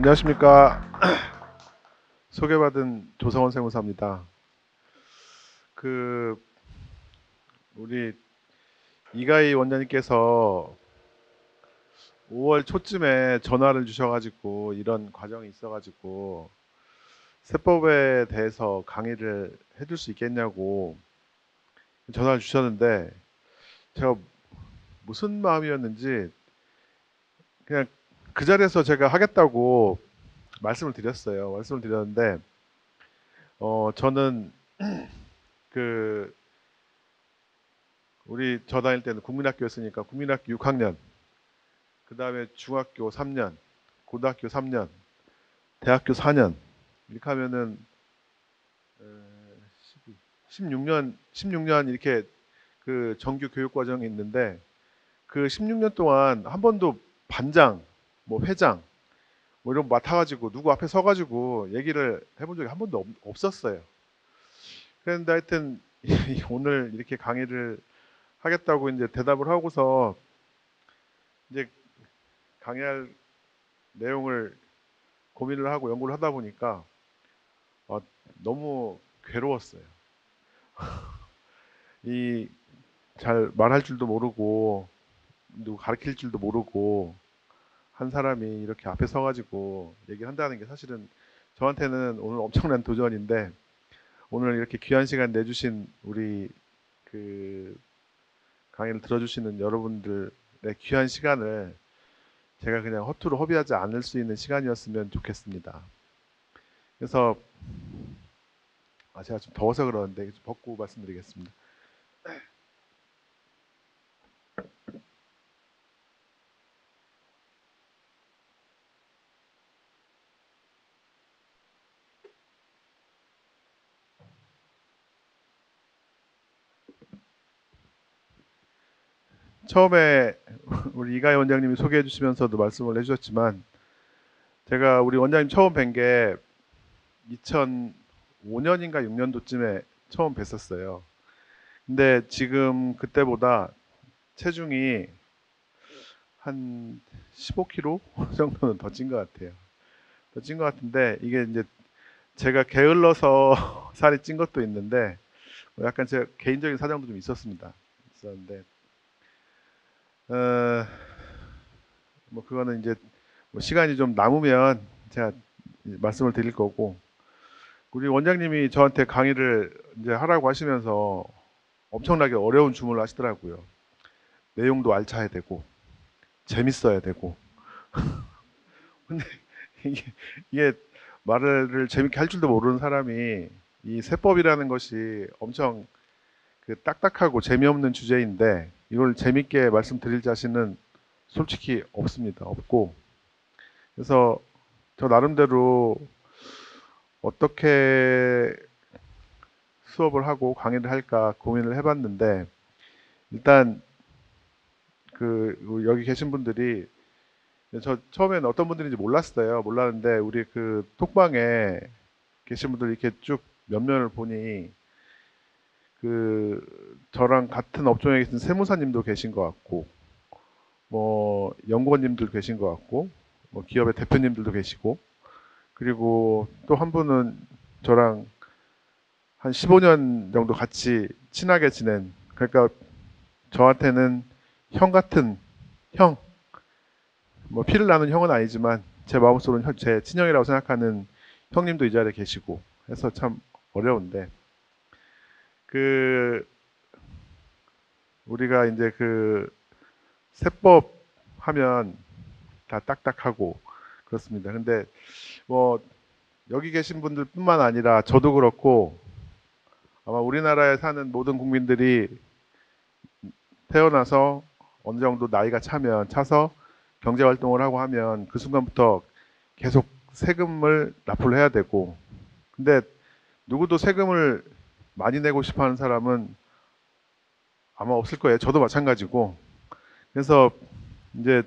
안녕하십니까. 소개받은 조성원 세무사입니다. 그 우리 이가희 원장님께서 5월 초쯤에 전화를 주셔가지고 이런 과정이 있어가지고 세법에 대해서 강의를 해줄 수 있겠냐고 전화를 주셨는데 제가 무슨 마음이었는지 그냥 그 자리에서 제가 하겠다고 말씀을 드렸어요. 말씀을 드렸는데 저는 그 우리 저 다닐 때는 국민학교였으니까 국민학교 6학년, 그 다음에 중학교 3년, 고등학교 3년, 대학교 4년 이렇게 하면은 16년 이렇게 그 정규 교육 과정이 있는데 그 16년 동안 한 번도 반장, 뭐 회장 뭐 이런 거 맡아가지고 누구 앞에 서가지고 얘기를 해본 적이 한 번도 없었어요. 그런데 하여튼 오늘 이렇게 강의를 하겠다고 이제 대답을 하고서 이제 강의할 내용을 고민을 하고 연구를 하다 보니까 어, 너무 괴로웠어요. 이 잘 말할 줄도 모르고 누구 가르칠 줄도 모르고 한 사람이 이렇게 앞에 서가지고 얘기를 한다는 게 사실은 저한테는 오늘 엄청난 도전인데 오늘 이렇게 귀한 시간 내주신 우리 그 강의를 들어주시는 여러분들의 귀한 시간을 제가 그냥 허투루 허비하지 않을 수 있는 시간이었으면 좋겠습니다. 그래서 제가 좀 더워서 그러는데 좀 벗고 말씀드리겠습니다. 처음에 우리 이가희 원장님이 소개해 주시면서도 말씀을 해주셨지만 제가 우리 원장님 처음 뵌 게 2005년인가 6년도쯤에 처음 뵀었어요. 근데 지금 그때보다 체중이 한 15kg 정도는 더 찐 것 같아요. 더 찐 것 같은데 이게 이제 제가 게을러서 살이 찐 것도 있는데 뭐 약간 제 개인적인 사정도 좀 있었는데 어, 뭐 그거는 이제 뭐 시간이 좀 남으면 제가 말씀을 드릴 거고 우리 원장님이 저한테 강의를 이제 하라고 하시면서 엄청나게 어려운 주문을 하시더라고요. 내용도 알차야 되고 재밌어야 되고 근데 이게, 이게 말을 재밌게 할 줄도 모르는 사람이 이 세법이라는 것이 엄청 그 딱딱하고 재미없는 주제인데 이걸 재밌게 말씀드릴 자신은 솔직히 없습니다. 없고 그래서 저 나름대로 어떻게 수업을 하고 강의를 할까 고민을 해봤는데 일단 그 여기 계신 분들이 저 처음에는 어떤 분들인지 몰랐어요. 몰랐는데 우리 그 톡방에 계신 분들 이렇게 쭉 면면을 보니 그 저랑 같은 업종에 계신 세무사님도 계신 것 같고 뭐 연구원님들 계신 것 같고 뭐 기업의 대표님들도 계시고 그리고 또 한 분은 저랑 한 15년 정도 같이 친하게 지낸 그러니까 저한테는 형 같은 형, 뭐 피를 나눈 형은 아니지만 제 마음속으로는 제 친형이라고 생각하는 형님도 이 자리에 계시고 해서 참 어려운데 그 우리가 이제 그 세법 하면 다 딱딱하고 그렇습니다. 근데 뭐 여기 계신 분들뿐만 아니라 저도 그렇고 아마 우리나라에 사는 모든 국민들이 태어나서 어느 정도 나이가 차서 경제 활동을 하고 하면 그 순간부터 계속 세금을 납부를 해야 되고 근데 누구도 세금을 많이 내고 싶어 하는 사람은 아마 없을 거예요. 저도 마찬가지고. 그래서 이제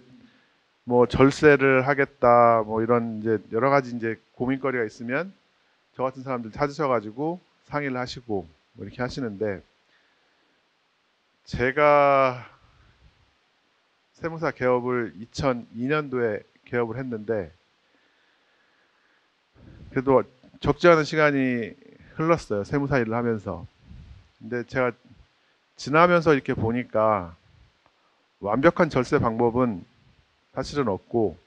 뭐 절세를 하겠다 뭐 이런 이제 여러 가지 이제 고민거리가 있으면 저 같은 사람들 찾으셔가지고 상의를 하시고 뭐 이렇게 하시는데 제가 세무사 개업을 2002년도에 개업을 했는데 그래도 적지 않은 시간이 흘렀어요. 세무사 일을 하면서. 근데 제가 지나면서 이렇게 보니까 완벽한 절세 방법은 사실은 없고,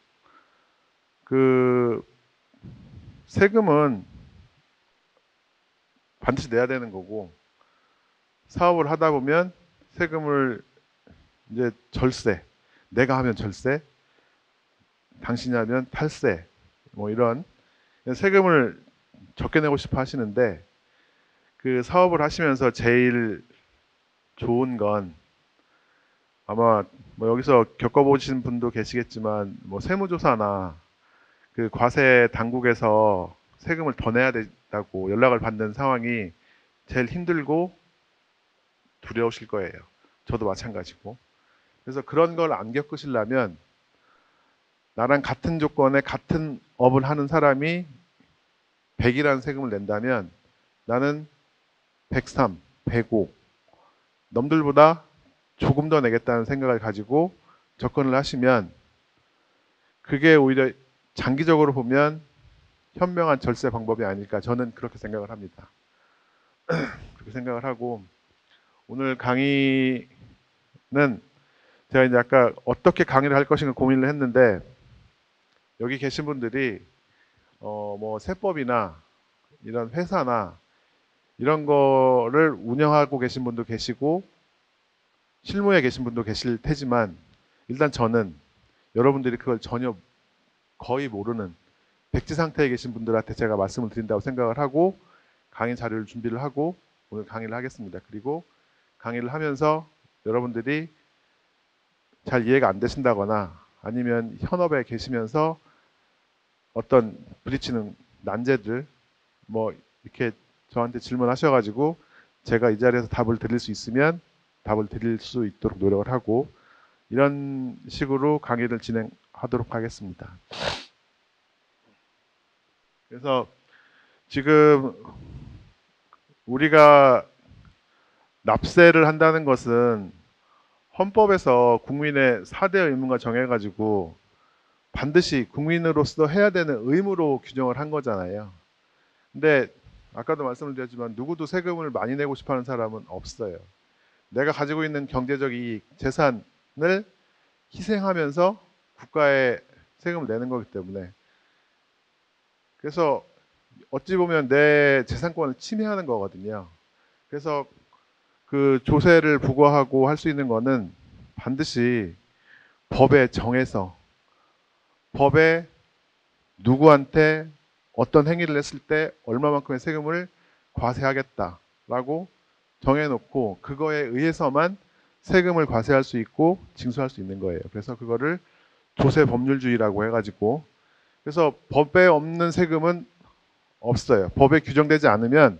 그 세금은 반드시 내야 되는 거고, 사업을 하다 보면 세금을 이제 절세, 내가 하면 절세, 당신이 하면 탈세, 뭐 이런 세금을 적게 내고 싶어 하시는데, 그 사업을 하시면서 제일 좋은 건 아마 뭐 여기서 겪어보신 분도 계시겠지만, 뭐 세무조사나 그 과세 당국에서 세금을 더 내야 된다고 연락을 받는 상황이 제일 힘들고 두려우실 거예요. 저도 마찬가지고. 그래서 그런 걸 안 겪으시려면 나랑 같은 조건에 같은 업을 하는 사람이 100이라는 세금을 낸다면 나는 103, 105, 남들보다 조금 더 내겠다는 생각을 가지고 접근을 하시면 그게 오히려 장기적으로 보면 현명한 절세 방법이 아닐까, 저는 그렇게 생각을 합니다. 그렇게 생각을 하고, 오늘 강의는 제가 이제 아까 어떻게 강의를 할 것인가 고민을 했는데, 여기 계신 분들이 뭐 세법이나 이런 회사나 이런 거를 운영하고 계신 분도 계시고 실무에 계신 분도 계실 테지만, 일단 저는 여러분들이 그걸 전혀 거의 모르는 백지 상태에 계신 분들한테 제가 말씀을 드린다고 생각을 하고 강의 자료를 준비를 하고 오늘 강의를 하겠습니다. 그리고 강의를 하면서 여러분들이 잘 이해가 안 되신다거나 아니면 현업에 계시면서 어떤 부딪히는 난제들 뭐 이렇게 저한테 질문하셔가지고 제가 이 자리에서 답을 드릴 수 있으면 답을 드릴 수 있도록 노력을 하고, 이런 식으로 강의를 진행하도록 하겠습니다. 그래서 지금 우리가 납세를 한다는 것은 헌법에서 국민의 4대 의무가 정해가지고 반드시 국민으로서 해야 되는 의무로 규정을 한 거잖아요. 근데 아까도 말씀을 드렸지만 누구도 세금을 많이 내고 싶어하는 사람은 없어요. 내가 가지고 있는 경제적 이익, 재산을 희생하면서 국가에 세금을 내는 거기 때문에, 그래서 어찌 보면 내 재산권을 침해하는 거거든요. 그래서 그 조세를 부과하고 할 수 있는 거는 반드시 법에 정해서 법에 누구한테 어떤 행위를 했을 때 얼마만큼의 세금을 과세하겠다라고 정해놓고 그거에 의해서만 세금을 과세할 수 있고 징수할 수 있는 거예요. 그래서 그거를 조세 법률주의라고 해가지고, 그래서 법에 없는 세금은 없어요. 법에 규정되지 않으면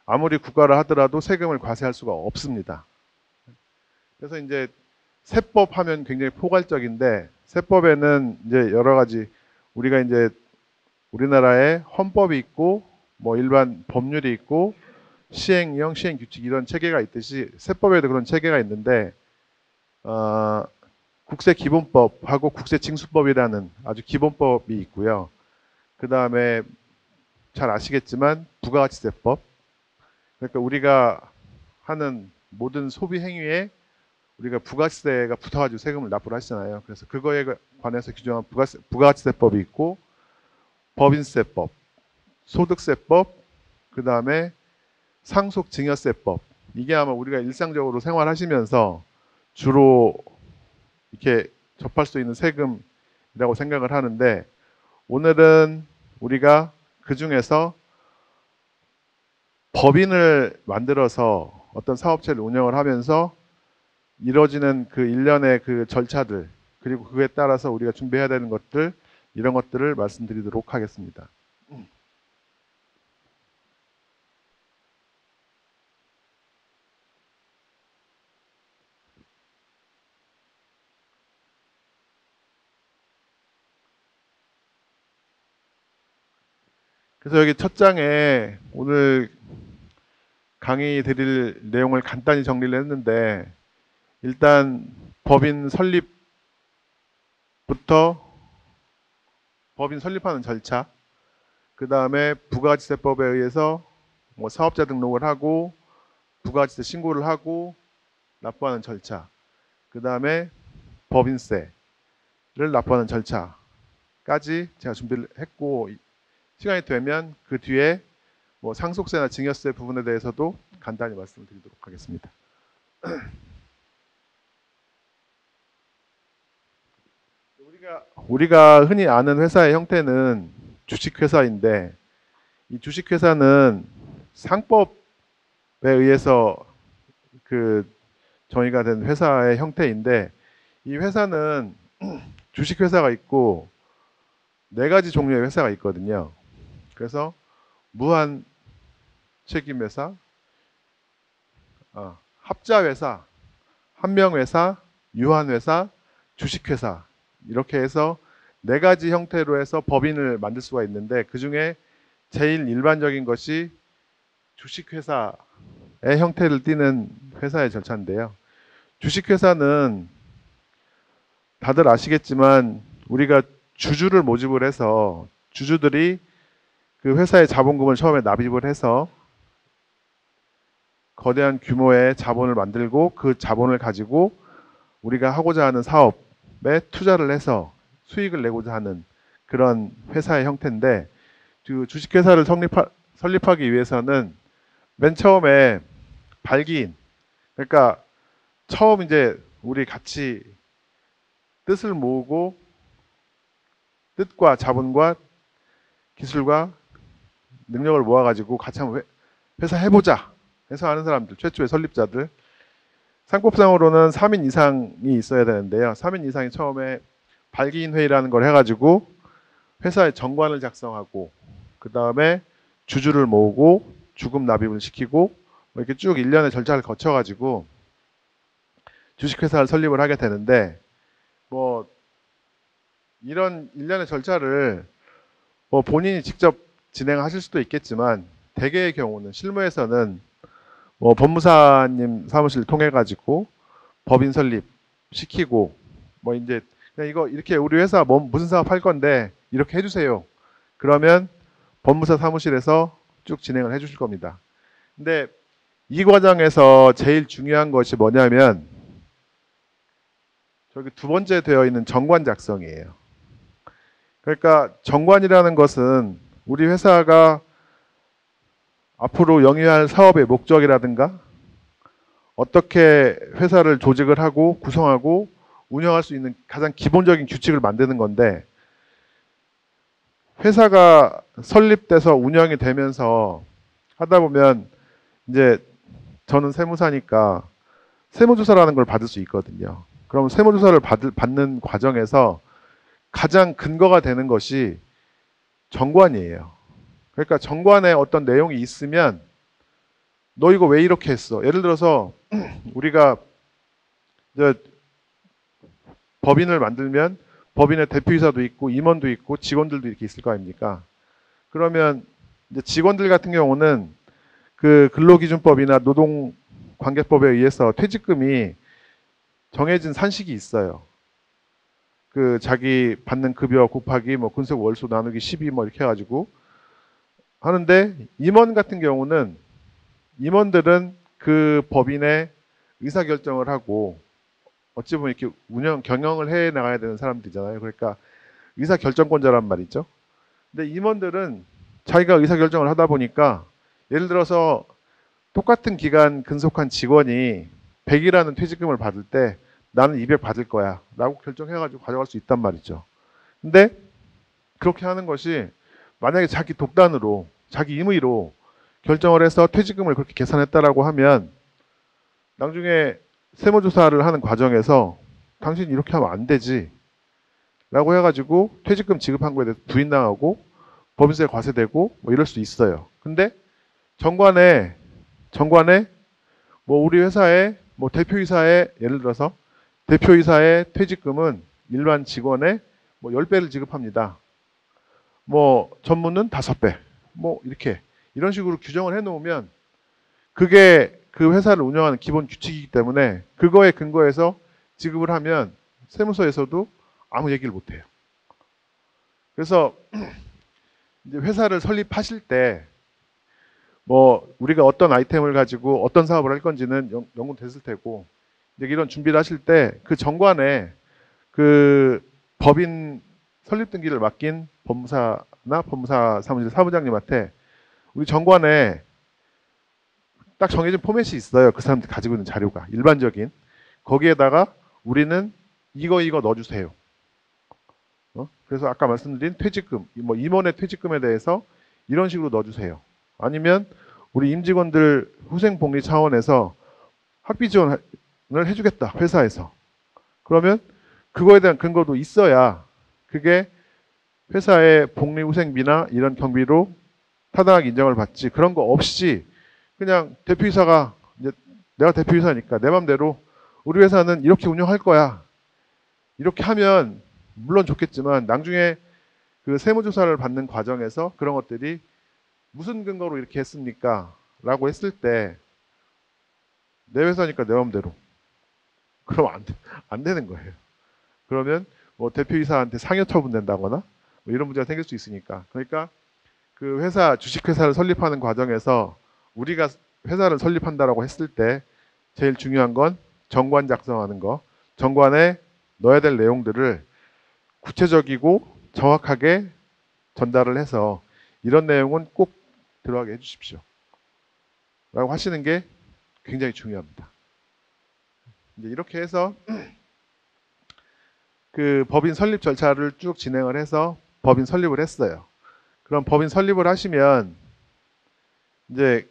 아무리 국가를 하더라도 세금을 과세할 수가 없습니다. 그래서 이제 세법 하면 굉장히 포괄적인데, 세법에는 이제 여러 가지 우리가 이제 우리나라에 헌법이 있고 뭐 일반 법률이 있고 시행령, 시행규칙 이런 체계가 있듯이 세법에도 그런 체계가 있는데, 국세기본법하고 국세징수법이라는 아주 기본법이 있고요. 그 다음에 잘 아시겠지만 부가가치세법, 그러니까 우리가 하는 모든 소비 행위에 우리가 부가세가 붙어가지고 세금을 납부를 하시잖아요. 그래서 그거에 관해서 규정한 부가가치세법이 있고 법인세법, 소득세법, 그 다음에 상속증여세법. 이게 아마 우리가 일상적으로 생활하시면서 주로 이렇게 접할 수 있는 세금이라고 생각을 하는데, 오늘은 우리가 그 중에서 법인을 만들어서 어떤 사업체를 운영을 하면서 이루어지는 그 일련의 그 절차들, 그리고 그에 따라서 우리가 준비해야 되는 것들, 이런 것들을 말씀드리도록 하겠습니다. 그래서 여기 첫 장에 오늘 강의 드릴 내용을 간단히 정리를 했는데, 일단 법인 설립부터 법인 설립하는 절차, 그 다음에 부가가치세법에 의해서 뭐 사업자 등록을 하고 부가가치세 신고를 하고 납부하는 절차, 그 다음에 법인세를 납부하는 절차까지 제가 준비를 했고, 시간이 되면 그 뒤에 뭐 상속세나 증여세 부분에 대해서도 간단히 말씀을 드리도록 하겠습니다. 우리가 흔히 아는 회사의 형태는 주식회사인데, 이 주식회사는 상법에 의해서 그 정의가 된 회사의 형태인데, 이 회사는 주식회사가 있고 네 가지 종류의 회사가 있거든요. 그래서 무한 책임회사, 합자회사, 한명회사, 유한회사, 주식회사, 이렇게 해서 네 가지 형태로 해서 법인을 만들 수가 있는데, 그 중에 제일 일반적인 것이 주식회사의 형태를 띠는 회사의 절차인데요. 주식회사는 다들 아시겠지만 우리가 주주를 모집을 해서 주주들이 그 회사의 자본금을 처음에 납입을 해서 거대한 규모의 자본을 만들고, 그 자본을 가지고 우리가 하고자 하는 사업에 투자를 해서 수익을 내고자 하는 그런 회사의 형태인데, 그 주식회사를 설립하기 위해서는 맨 처음에 발기인, 그러니까 처음 이제 우리 같이 뜻을 모으고 뜻과 자본과 기술과 능력을 모아가지고 같이 한번 회사 해보자 해서 하는 사람들, 최초의 설립자들, 상법상으로는 3인 이상이 있어야 되는데요. 3인 이상이 처음에 발기인 회의라는 걸 해가지고 회사의 정관을 작성하고, 그 다음에 주주를 모으고 주금 납입을 시키고, 이렇게 쭉 일련의 절차를 거쳐가지고 주식회사를 설립을 하게 되는데, 뭐 이런 일련의 절차를 뭐 본인이 직접 진행하실 수도 있겠지만, 대개의 경우는 실무에서는 뭐 법무사님 사무실 통해 가지고 법인 설립 시키고, 뭐 이제 그냥 이거 이렇게 우리 회사 뭐 무슨 사업 할 건데 이렇게 해주세요. 그러면 법무사 사무실에서 쭉 진행을 해주실 겁니다. 근데 이 과정에서 제일 중요한 것이 뭐냐면, 저기 두 번째 되어 있는 정관 작성이에요. 그러니까 정관이라는 것은 우리 회사가 앞으로 영위할 사업의 목적이라든가 어떻게 회사를 조직을 하고 구성하고 운영할 수 있는 가장 기본적인 규칙을 만드는 건데, 회사가 설립돼서 운영이 되면서 하다 보면 이제 저는 세무사니까 세무조사라는 걸 받을 수 있거든요. 그럼 세무조사를 받는 과정에서 가장 근거가 되는 것이 정관이에요. 그러니까 정관에 어떤 내용이 있으면 너 이거 왜 이렇게 했어? 예를 들어서 우리가 이제 법인을 만들면 법인의 대표이사도 있고 임원도 있고 직원들도 이렇게 있을 거 아닙니까? 그러면 이제 직원들 같은 경우는 그 근로기준법이나 노동관계법에 의해서 퇴직금이 정해진 산식이 있어요. 그 자기 받는 급여 곱하기 뭐 근속 월수 나누기 12 뭐 이렇게 해가지고 하는데, 임원 같은 경우는 임원들은 그 법인의 의사결정을 하고 어찌 보면 이렇게 경영을 해 나가야 되는 사람들이잖아요. 그러니까 의사결정권자란 말이죠. 근데 임원들은 자기가 의사결정을 하다 보니까, 예를 들어서 똑같은 기간 근속한 직원이 100이라는 퇴직금을 받을 때 나는 200 받을 거야 라고 결정해가지고 가져갈 수 있단 말이죠. 근데 그렇게 하는 것이 만약에 자기 독단으로 자기 임의로 결정을 해서 퇴직금을 그렇게 계산했다라고 하면, 나중에 세무조사를 하는 과정에서 당신 이렇게 하면 안 되지 라고 해가지고 퇴직금 지급한 거에 대해서 부인당하고 법인세 과세되고 뭐 이럴 수 있어요. 근데 정관에 뭐 우리 회사의 뭐 대표이사의, 예를 들어서 대표이사의 퇴직금은 일반 직원의 뭐 10배를 지급합니다. 뭐 전무는 5배. 뭐 이렇게 이런 식으로 규정을 해 놓으면 그게 그 회사를 운영하는 기본 규칙이기 때문에 그거에 근거해서 지급을 하면 세무서에서도 아무 얘기를 못 해요. 그래서 이제 회사를 설립하실 때 뭐 우리가 어떤 아이템을 가지고 어떤 사업을 할 건지는 연구됐을 테고 이제 이런 준비를 하실 때 그 정관에 그 법인 설립 등기를 맡긴 법무사나 법무사 사무실 사무장님한테 우리 정관에 딱 정해진 포맷이 있어요. 그 사람들 가지고 있는 자료가 일반적인 거기에다가 우리는 이거 넣어주세요. 그래서 아까 말씀드린 퇴직금, 뭐 임원의 퇴직금에 대해서 이런 식으로 넣어주세요. 아니면 우리 임직원들 후생복리 차원에서 학비 지원을 해주겠다 회사에서. 그러면 그거에 대한 근거도 있어야 그게 회사의 복리후생비나 이런 경비로 타당하게 인정을 받지. 그런 거 없이 그냥 대표이사가 이제 내가 대표이사니까 내 맘대로 우리 회사는 이렇게 운영할 거야. 이렇게 하면 물론 좋겠지만 나중에 그 세무조사를 받는 과정에서 그런 것들이 무슨 근거로 이렇게 했습니까? 라고 했을 때 내 회사니까 내 맘대로. 그럼 안 되는 거예요. 그러면 뭐 대표이사한테 상여 처분된다거나 뭐 이런 문제가 생길 수 있으니까. 그러니까 그 회사 주식회사를 설립하는 과정에서 우리가 회사를 설립한다라고 했을 때 제일 중요한 건 정관 작성하는 거. 정관에 넣어야 될 내용들을 구체적이고 정확하게 전달을 해서 이런 내용은 꼭 들어가게 해주십시오. 라고 하시는 게 굉장히 중요합니다. 이제 이렇게 해서 그 법인 설립 절차를 쭉 진행을 해서 법인 설립을 했어요. 그럼 법인 설립을 하시면 이제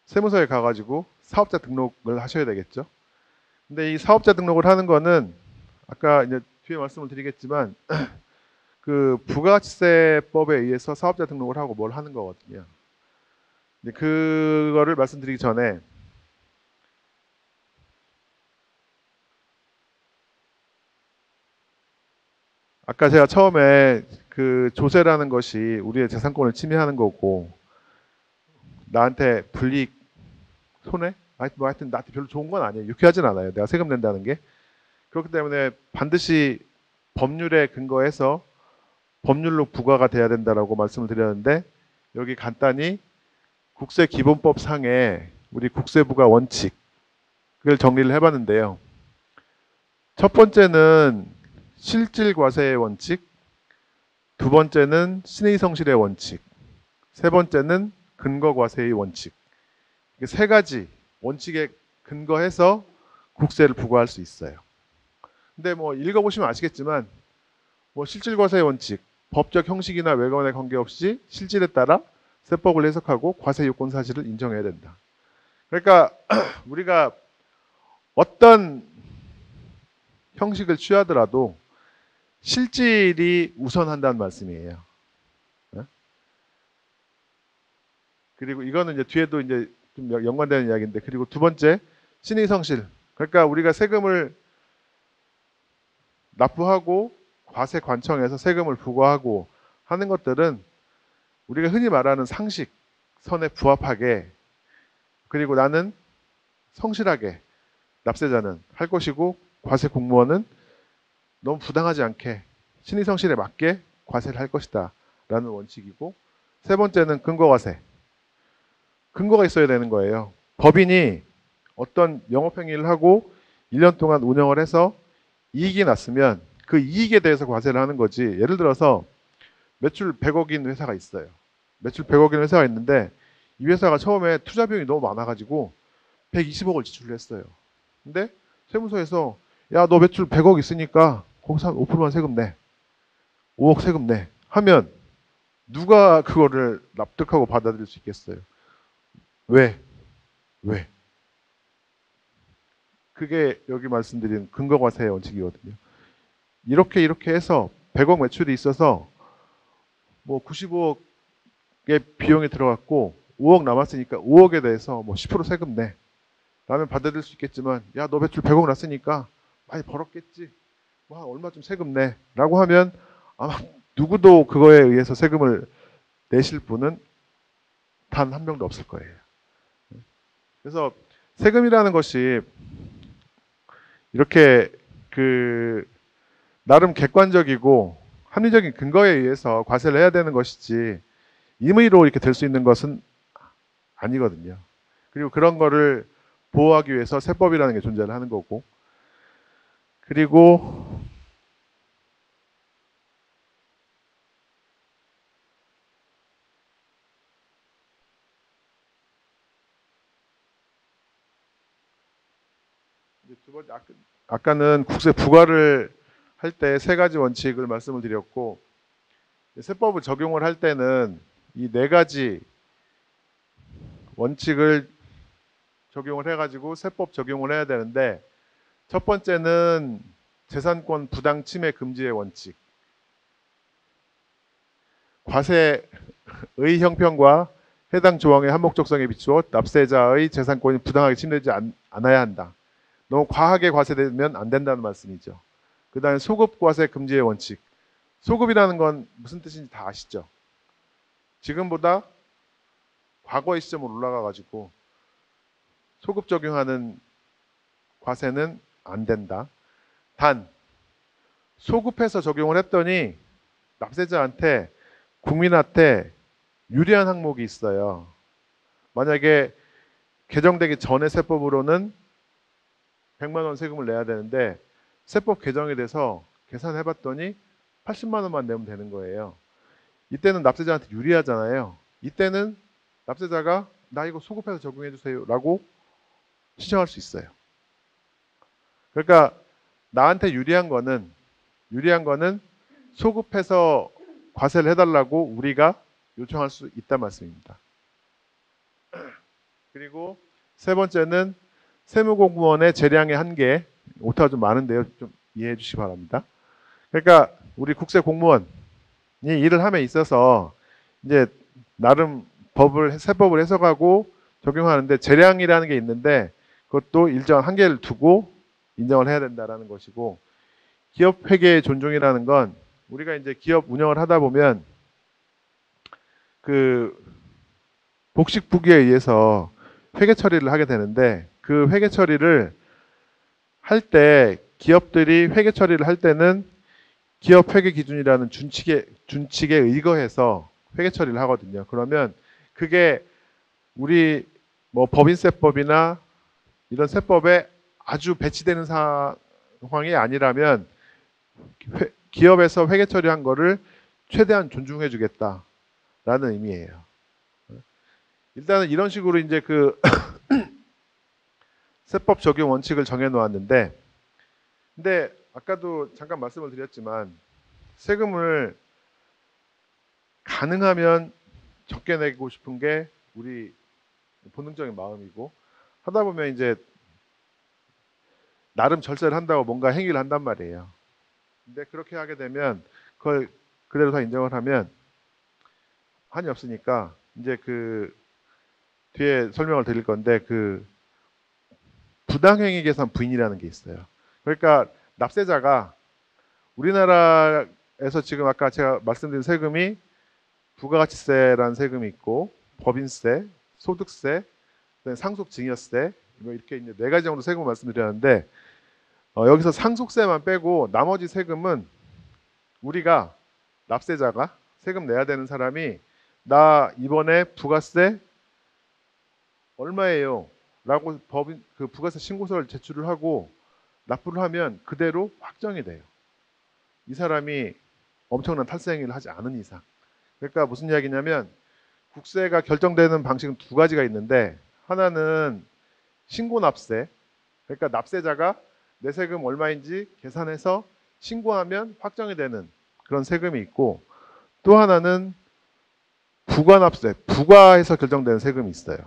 세무서에 가가지고 사업자 등록을 하셔야 되겠죠. 근데 이 사업자 등록을 하는 거는 아까 이제 뒤에 말씀을 드리겠지만 그 부가가치세법에 의해서 사업자 등록을 하고 뭘 하는 거거든요. 근데 그거를 말씀드리기 전에 아까 제가 처음에 그 조세라는 것이 우리의 재산권을 침해하는 거고 나한테 불이익, 손해? 하여튼 나한테 별로 좋은 건 아니에요. 유쾌하진 않아요. 내가 세금 낸다는 게. 그렇기 때문에 반드시 법률에 근거해서 법률로 부과가 돼야 된다라고 말씀을 드렸는데 여기 간단히 국세기본법 상에 우리 국세부가 원칙을 정리를 해봤는데요. 첫 번째는 실질과세의 원칙, 두 번째는 신의성실의 원칙, 세 번째는 근거과세의 원칙. 세 가지 원칙에 근거해서 국세를 부과할 수 있어요. 근데 뭐 읽어보시면 아시겠지만 뭐 실질과세의 원칙, 법적 형식이나 외관에 관계없이 실질에 따라 세법을 해석하고 과세 요건 사실을 인정해야 된다. 그러니까 우리가 어떤 형식을 취하더라도 실질이 우선한다는 말씀이에요. 그리고 이거는 이제 뒤에도 이제 좀 연관되는 이야기인데, 그리고 두 번째 신의성실. 그러니까 우리가 세금을 납부하고 과세 관청에서 세금을 부과하고 하는 것들은 우리가 흔히 말하는 상식 선에 부합하게, 그리고 나는 성실하게 납세자는 할 것이고 과세 공무원은 너무 부당하지 않게 신의성실에 맞게 과세를 할 것이다 라는 원칙이고, 세 번째는 근거과세. 근거가 있어야 되는 거예요. 법인이 어떤 영업행위를 하고 1년 동안 운영을 해서 이익이 났으면 그 이익에 대해서 과세를 하는 거지. 예를 들어서 매출 100억인 회사가 있어요. 매출 100억인 회사가 있는데 이 회사가 처음에 투자 비용이 너무 많아가지고 120억을 지출을 했어요. 근데 세무서에서 야, 너 매출 100억 있으니까 거기서 한 5%만 세금 내. 5억 세금 내. 하면 누가 그거를 납득하고 받아들일 수 있겠어요? 왜? 왜? 그게 여기 말씀드린 근거과세의 원칙이거든요. 이렇게 해서 100억 매출이 있어서 뭐 95억의 비용이 들어갔고 5억 남았으니까 5억에 대해서 뭐 10% 세금 내. 라면 받아들일 수 있겠지만 야, 너 매출 100억 났으니까 많이 벌었겠지. 뭐 얼마 좀 세금 내. 라고 하면 아마 누구도 그거에 의해서 세금을 내실 분은 단 한 명도 없을 거예요. 그래서 세금이라는 것이 이렇게 그 나름 객관적이고 합리적인 근거에 의해서 과세를 해야 되는 것이지 임의로 이렇게 될 수 있는 것은 아니거든요. 그리고 그런 거를 보호하기 위해서 세법이라는 게 존재를 하는 거고, 그리고 이제 두 번째, 아까는 국세 부과를 할 때 세 가지 원칙을 말씀을 드렸고, 세법을 적용을 할 때는 이 네 가지 원칙을 적용을 해가지고 세법 적용을 해야 되는데, 첫 번째는 재산권 부당 침해 금지의 원칙, 과세의 형평과 해당 조항의 한목적성에 비추어 납세자의 재산권이 부당하게 침해되지 않아야 한다. 너무 과하게 과세되면 안 된다는 말씀이죠. 그 다음에 소급 과세 금지의 원칙. 소급이라는 건 무슨 뜻인지 다 아시죠? 지금보다 과거의 시점으로 올라가가지고 소급 적용하는 과세는 안 된다. 단 소급해서 적용을 했더니 납세자한테 국민한테 유리한 항목이 있어요. 만약에 개정되기 전에 세법으로는 100만 원 세금을 내야 되는데 세법 개정이 돼서 계산해 봤더니 80만 원만 내면 되는 거예요. 이때는 납세자한테 유리하잖아요. 이때는 납세자가 나 이거 소급해서 적용해 주세요 라고 신청할 수 있어요. 그러니까 나한테 유리한 거는 소급해서 과세를 해달라고 우리가 요청할 수 있다는 말씀입니다. 그리고 세 번째는 세무공무원의 재량의 한계, 오타가 좀 많은데요. 좀 이해해 주시기 바랍니다. 그러니까 우리 국세 공무원이 일을 함에 있어서 이제 나름 세법을 해석하고 적용하는데 재량이라는 게 있는데 그것도 일정한 한계를 두고 인정을 해야 된다라는 것이고, 기업 회계의 존중이라는 건 우리가 이제 기업 운영을 하다 보면 그 복식부기에 의해서 회계 처리를 하게 되는데, 그 회계 처리를 할 때 기업들이 회계 처리를 할 때는 기업 회계 기준이라는 준칙에 의거해서 회계 처리를 하거든요. 그러면 그게 우리 뭐 법인세법이나 이런 세법에 아주 배치되는 상황이 아니라면 기업에서 회계 처리한 거를 최대한 존중해 주겠다라는 의미예요. 일단은 이런 식으로 이제 그 세법 적용 원칙을 정해 놓았는데, 근데 아까도 잠깐 말씀을 드렸지만 세금을 가능하면 적게 내고 싶은 게 우리 본능적인 마음이고, 하다 보면 이제 나름 절세를 한다고 뭔가 행위를 한단 말이에요. 근데 그렇게 하게 되면 그걸 그대로 다 인정을 하면 한이 없으니까 이제 그 뒤에 설명을 드릴 건데, 그 부당행위 계산 부인이라는 게 있어요. 그러니까 납세자가 우리나라에서 지금 아까 제가 말씀드린 세금이 부가가치세라는 세금이 있고 법인세, 소득세, 상속증여세, 뭐 이렇게 이제 네 가지 정도 세금을 말씀드렸는데, 여기서 상속세만 빼고 나머지 세금은 우리가 납세자가 세금 내야 되는 사람이 나 이번에 부가세 얼마예요? 라고 법인 그 부가세 신고서를 제출을 하고 납부를 하면 그대로 확정이 돼요. 이 사람이 엄청난 탈세 행위를 하지 않은 이상. 그러니까 무슨 이야기냐면 국세가 결정되는 방식은 두 가지가 있는데, 하나는 신고납세. 그러니까 납세자가 내 세금 얼마인지 계산해서 신고하면 확정이 되는 그런 세금이 있고, 또 하나는 부가납세, 부가해서 결정되는 세금이 있어요.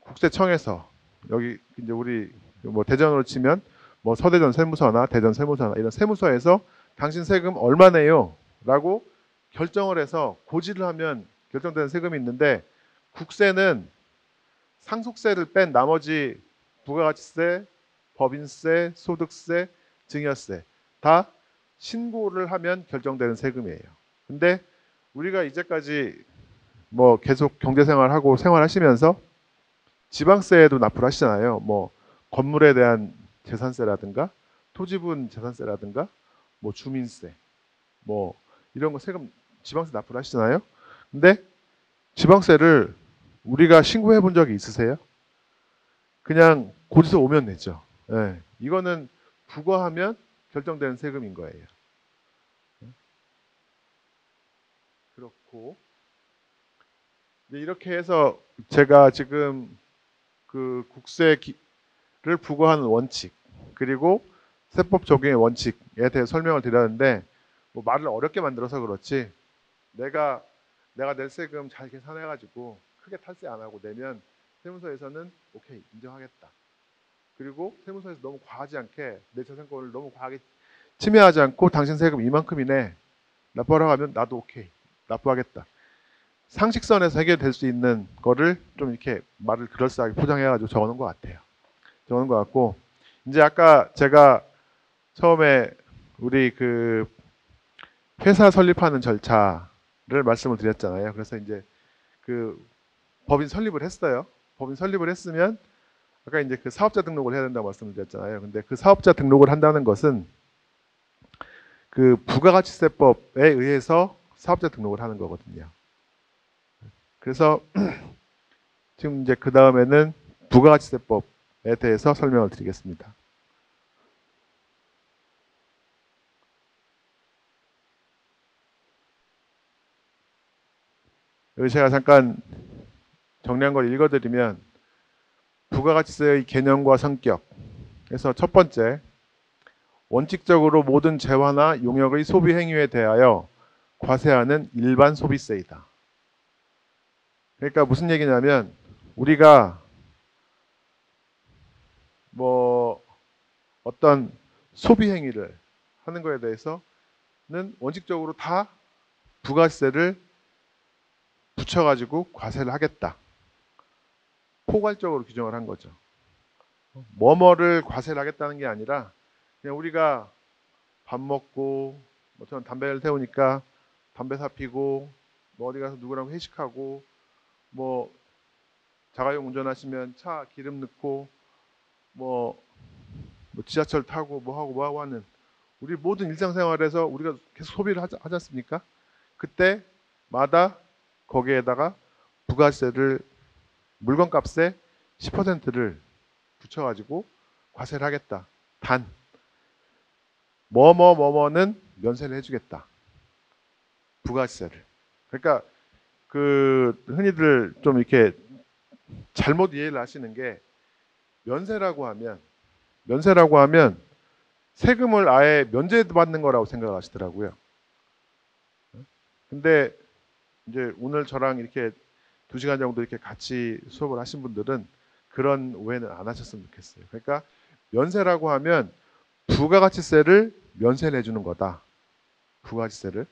국세청에서 여기 이제 우리 뭐 대전으로 치면 뭐 서대전 세무서나 대전 세무서나 이런 세무서에서 당신 세금 얼마 내요? 라고 결정을 해서 고지를 하면 결정되는 세금이 있는데, 국세는 상속세를 뺀 나머지 부가가치세, 법인세, 소득세, 증여세 다 신고를 하면 결정되는 세금이에요. 근데 우리가 이제까지 뭐 계속 경제생활하고 생활하시면서 지방세에도 납부를 하시잖아요. 뭐 건물에 대한 재산세라든가 토지분 재산세라든가 뭐 주민세, 뭐 이런 거 세금 지방세 납부를 하시잖아요. 근데 지방세를 우리가 신고해 본 적이 있으세요? 그냥 고지서 오면 내죠. 예. 이거는 부과하면 결정되는 세금인 거예요. 그렇고 이제 이렇게 해서 제가 지금 그 국세를 부과하는 원칙 그리고 세법 적용의 원칙에 대해 설명을 드렸는데 뭐 말을 어렵게 만들어서 그렇지 내가 낼 세금 잘 계산해가지고 크게 탈세 안 하고 내면 세무서에서는 오케이 인정하겠다. 그리고 세무서에서 너무 과하지 않게 내 재산권을 너무 과하게 침해하지 않고 당신 세금 이만큼이네 납부하라고 하면 나도 오케이 납부하겠다. 상식선에서 해결될 수 있는 거를 좀 이렇게 말을 그럴싸하게 포장해가지고 적어놓은 것 같아요. 적어놓은 것 같고 이제 아까 제가 처음에 우리 그 회사 설립하는 절차를 말씀을 드렸잖아요. 그래서 이제 그 법인 설립을 했어요. 법인 설립을 했으면 아까 이제 그 사업자 등록을 해야 된다고 말씀을 드렸잖아요. 근데 그 사업자 등록을 한다는 것은 그 부가가치세법에 의해서 사업자 등록을 하는 거거든요. 그래서 지금 이제 그 다음에는 부가가치세법에 대해서 설명을 드리겠습니다. 여기 제가 잠깐 정리한 걸 읽어드리면 부가가치세의 개념과 성격. 그래서 첫 번째, 원칙적으로 모든 재화나 용역의 소비 행위에 대하여 과세하는 일반 소비세이다. 그러니까 무슨 얘기냐면 우리가 뭐 어떤 소비 행위를 하는 거에 대해서는 원칙적으로 다 부가세를 붙여가지고 과세를 하겠다. 포괄적으로 규정을 한 거죠. 뭐뭐를 과세를 하겠다는 게 아니라 그냥 우리가 밥 먹고 뭐 저는 담배를 태우니까 담배 사 피고 뭐 어디 가서 누구랑 회식하고 뭐 자가용 운전하시면 차 기름 넣고 뭐 지하철 타고 뭐 하고 하는 우리 모든 일상생활에서 우리가 계속 소비를 하지 않습니까? 그때마다 거기에다가 부가세를 물건값에 10%를 붙여가지고 과세를 하겠다. 단 뭐뭐뭐뭐는 면세를 해주겠다. 부가세를. 그러니까 그 흔히들 좀 이렇게 잘못 이해를 하시는 게 면세라고 하면 세금을 아예 면제받는 거라고 생각하시더라고요. 근데 이제 오늘 저랑 이렇게 2시간 정도 이렇게 같이 수업을 하신 분들은 그런 오해는 안 하셨으면 좋겠어요. 그러니까 면세라고 하면 부가가치세를 면세를 해주는 거다. 부가가치세를.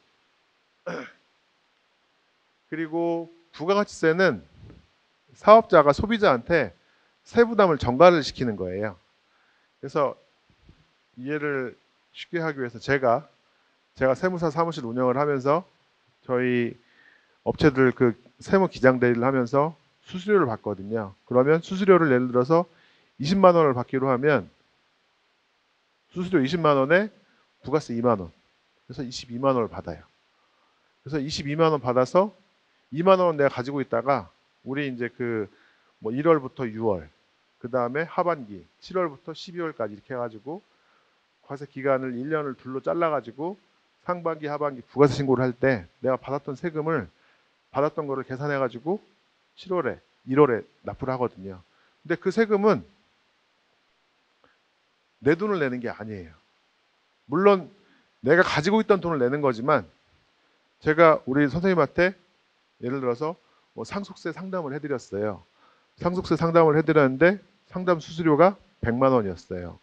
그리고 부가가치세는 사업자가 소비자한테 세부담을 전가를 시키는 거예요. 그래서 이해를 쉽게 하기 위해서 제가 세무사 사무실 운영을 하면서 저희 업체들 그 세무 기장 대리를 하면서 수수료를 받거든요. 그러면 수수료를 예를 들어서 20만 원을 받기로 하면 수수료 20만 원에 부가세 2만 원. 그래서 22만 원을 받아요. 그래서 22만 원 받아서 2만 원은 내가 가지고 있다가 우리 이제 그 뭐 1월부터 6월 그 다음에 하반기 7월부터 12월까지 이렇게 해가지고 과세 기간을 1년을 둘로 잘라가지고 상반기 하반기 부가세 신고를 할 때 내가 받았던 세금을 받았던 거를 계산해가지고 7월에 1월에 납부를 하거든요. 근데 그 세금은 내 돈을 내는 게 아니에요. 물론 내가 가지고 있던 돈을 내는 거지만 제가 우리 선생님한테 예를 들어서 뭐 상속세 상담을 해드렸어요. 상속세 상담을 해드렸는데 상담 수수료가 100만 원이었어요.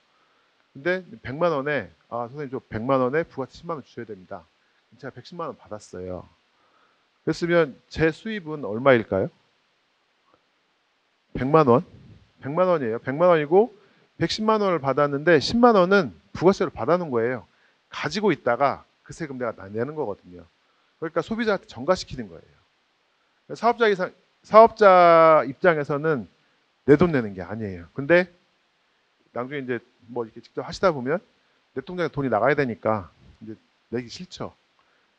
근데 100만 원에 선생님 저 100만 원에 부가세 10만 원 주셔야 됩니다. 제가 110만 원 받았어요. 그랬으면 제 수입은 얼마일까요? 100만 원? 100만 원이에요. 100만 원이고 110만 원을 받았는데 10만 원은 부가세를 받아놓은 거예요. 가지고 있다가 그 세금 내가 내는 거거든요. 그러니까 소비자한테 전가시키는 거예요. 사업자 입장에서는 내 돈 내는 게 아니에요. 근데 나중에 이제 뭐 이렇게 직접 하시다 보면 내 통장에 돈이 나가야 되니까 이제 내기 싫죠.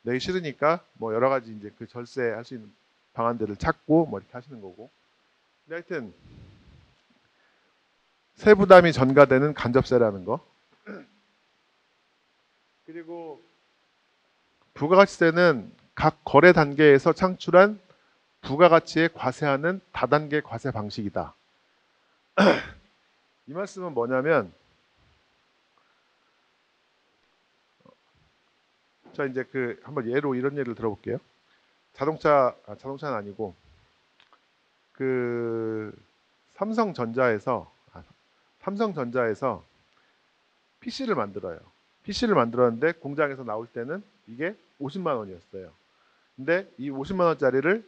내기 싫으니까 뭐 여러 가지 이제 그 절세할 수 있는 방안들을 찾고 뭐 이렇게 하시는 거고. 근데 하여튼 세부담이 전가되는 간접세라는 거. 그리고 부가가치세는 각 거래 단계에서 창출한 부가가치에 과세하는 다단계 과세 방식이다. 이 말씀은 뭐냐면, 자 이제 그 한번 예로 이런 예를 들어볼게요. 자동차는 아니고 그 삼성전자에서 PC를 만들어요. PC를 만들었는데 공장에서 나올 때는 이게 50만 원이었어요. 근데 이 50만 원짜리를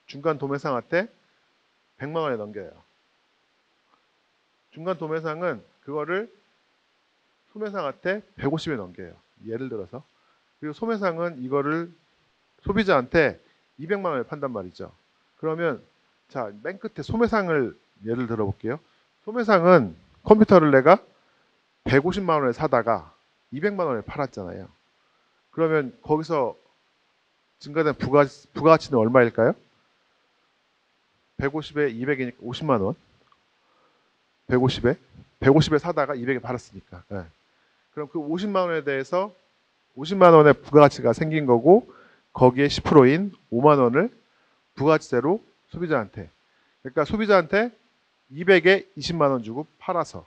중간 도매상한테 100만 원에 넘겨요. 중간 도매상은 그거를 소매상한테 150에 넘겨요. 예를 들어서. 그리고 소매상은 이거를 소비자한테 200만 원에 판단 말이죠. 그러면 자, 맨 끝에 소매상을 예를 들어볼게요. 소매상은 컴퓨터를 내가 150만 원에 사다가 200만 원에 팔았잖아요. 그러면 거기서 증가된 부가가치는 얼마일까요? 150에 200이니까 50만 원. 150에 사다가 200에 팔았으니까. 네. 그럼 그 50만 원에 대해서 50만 원의 부가가치가 생긴 거고 거기에 10%인 5만 원을 부가가치세로 소비자한테. 그러니까 소비자한테 200에 20만 원 주고 팔아서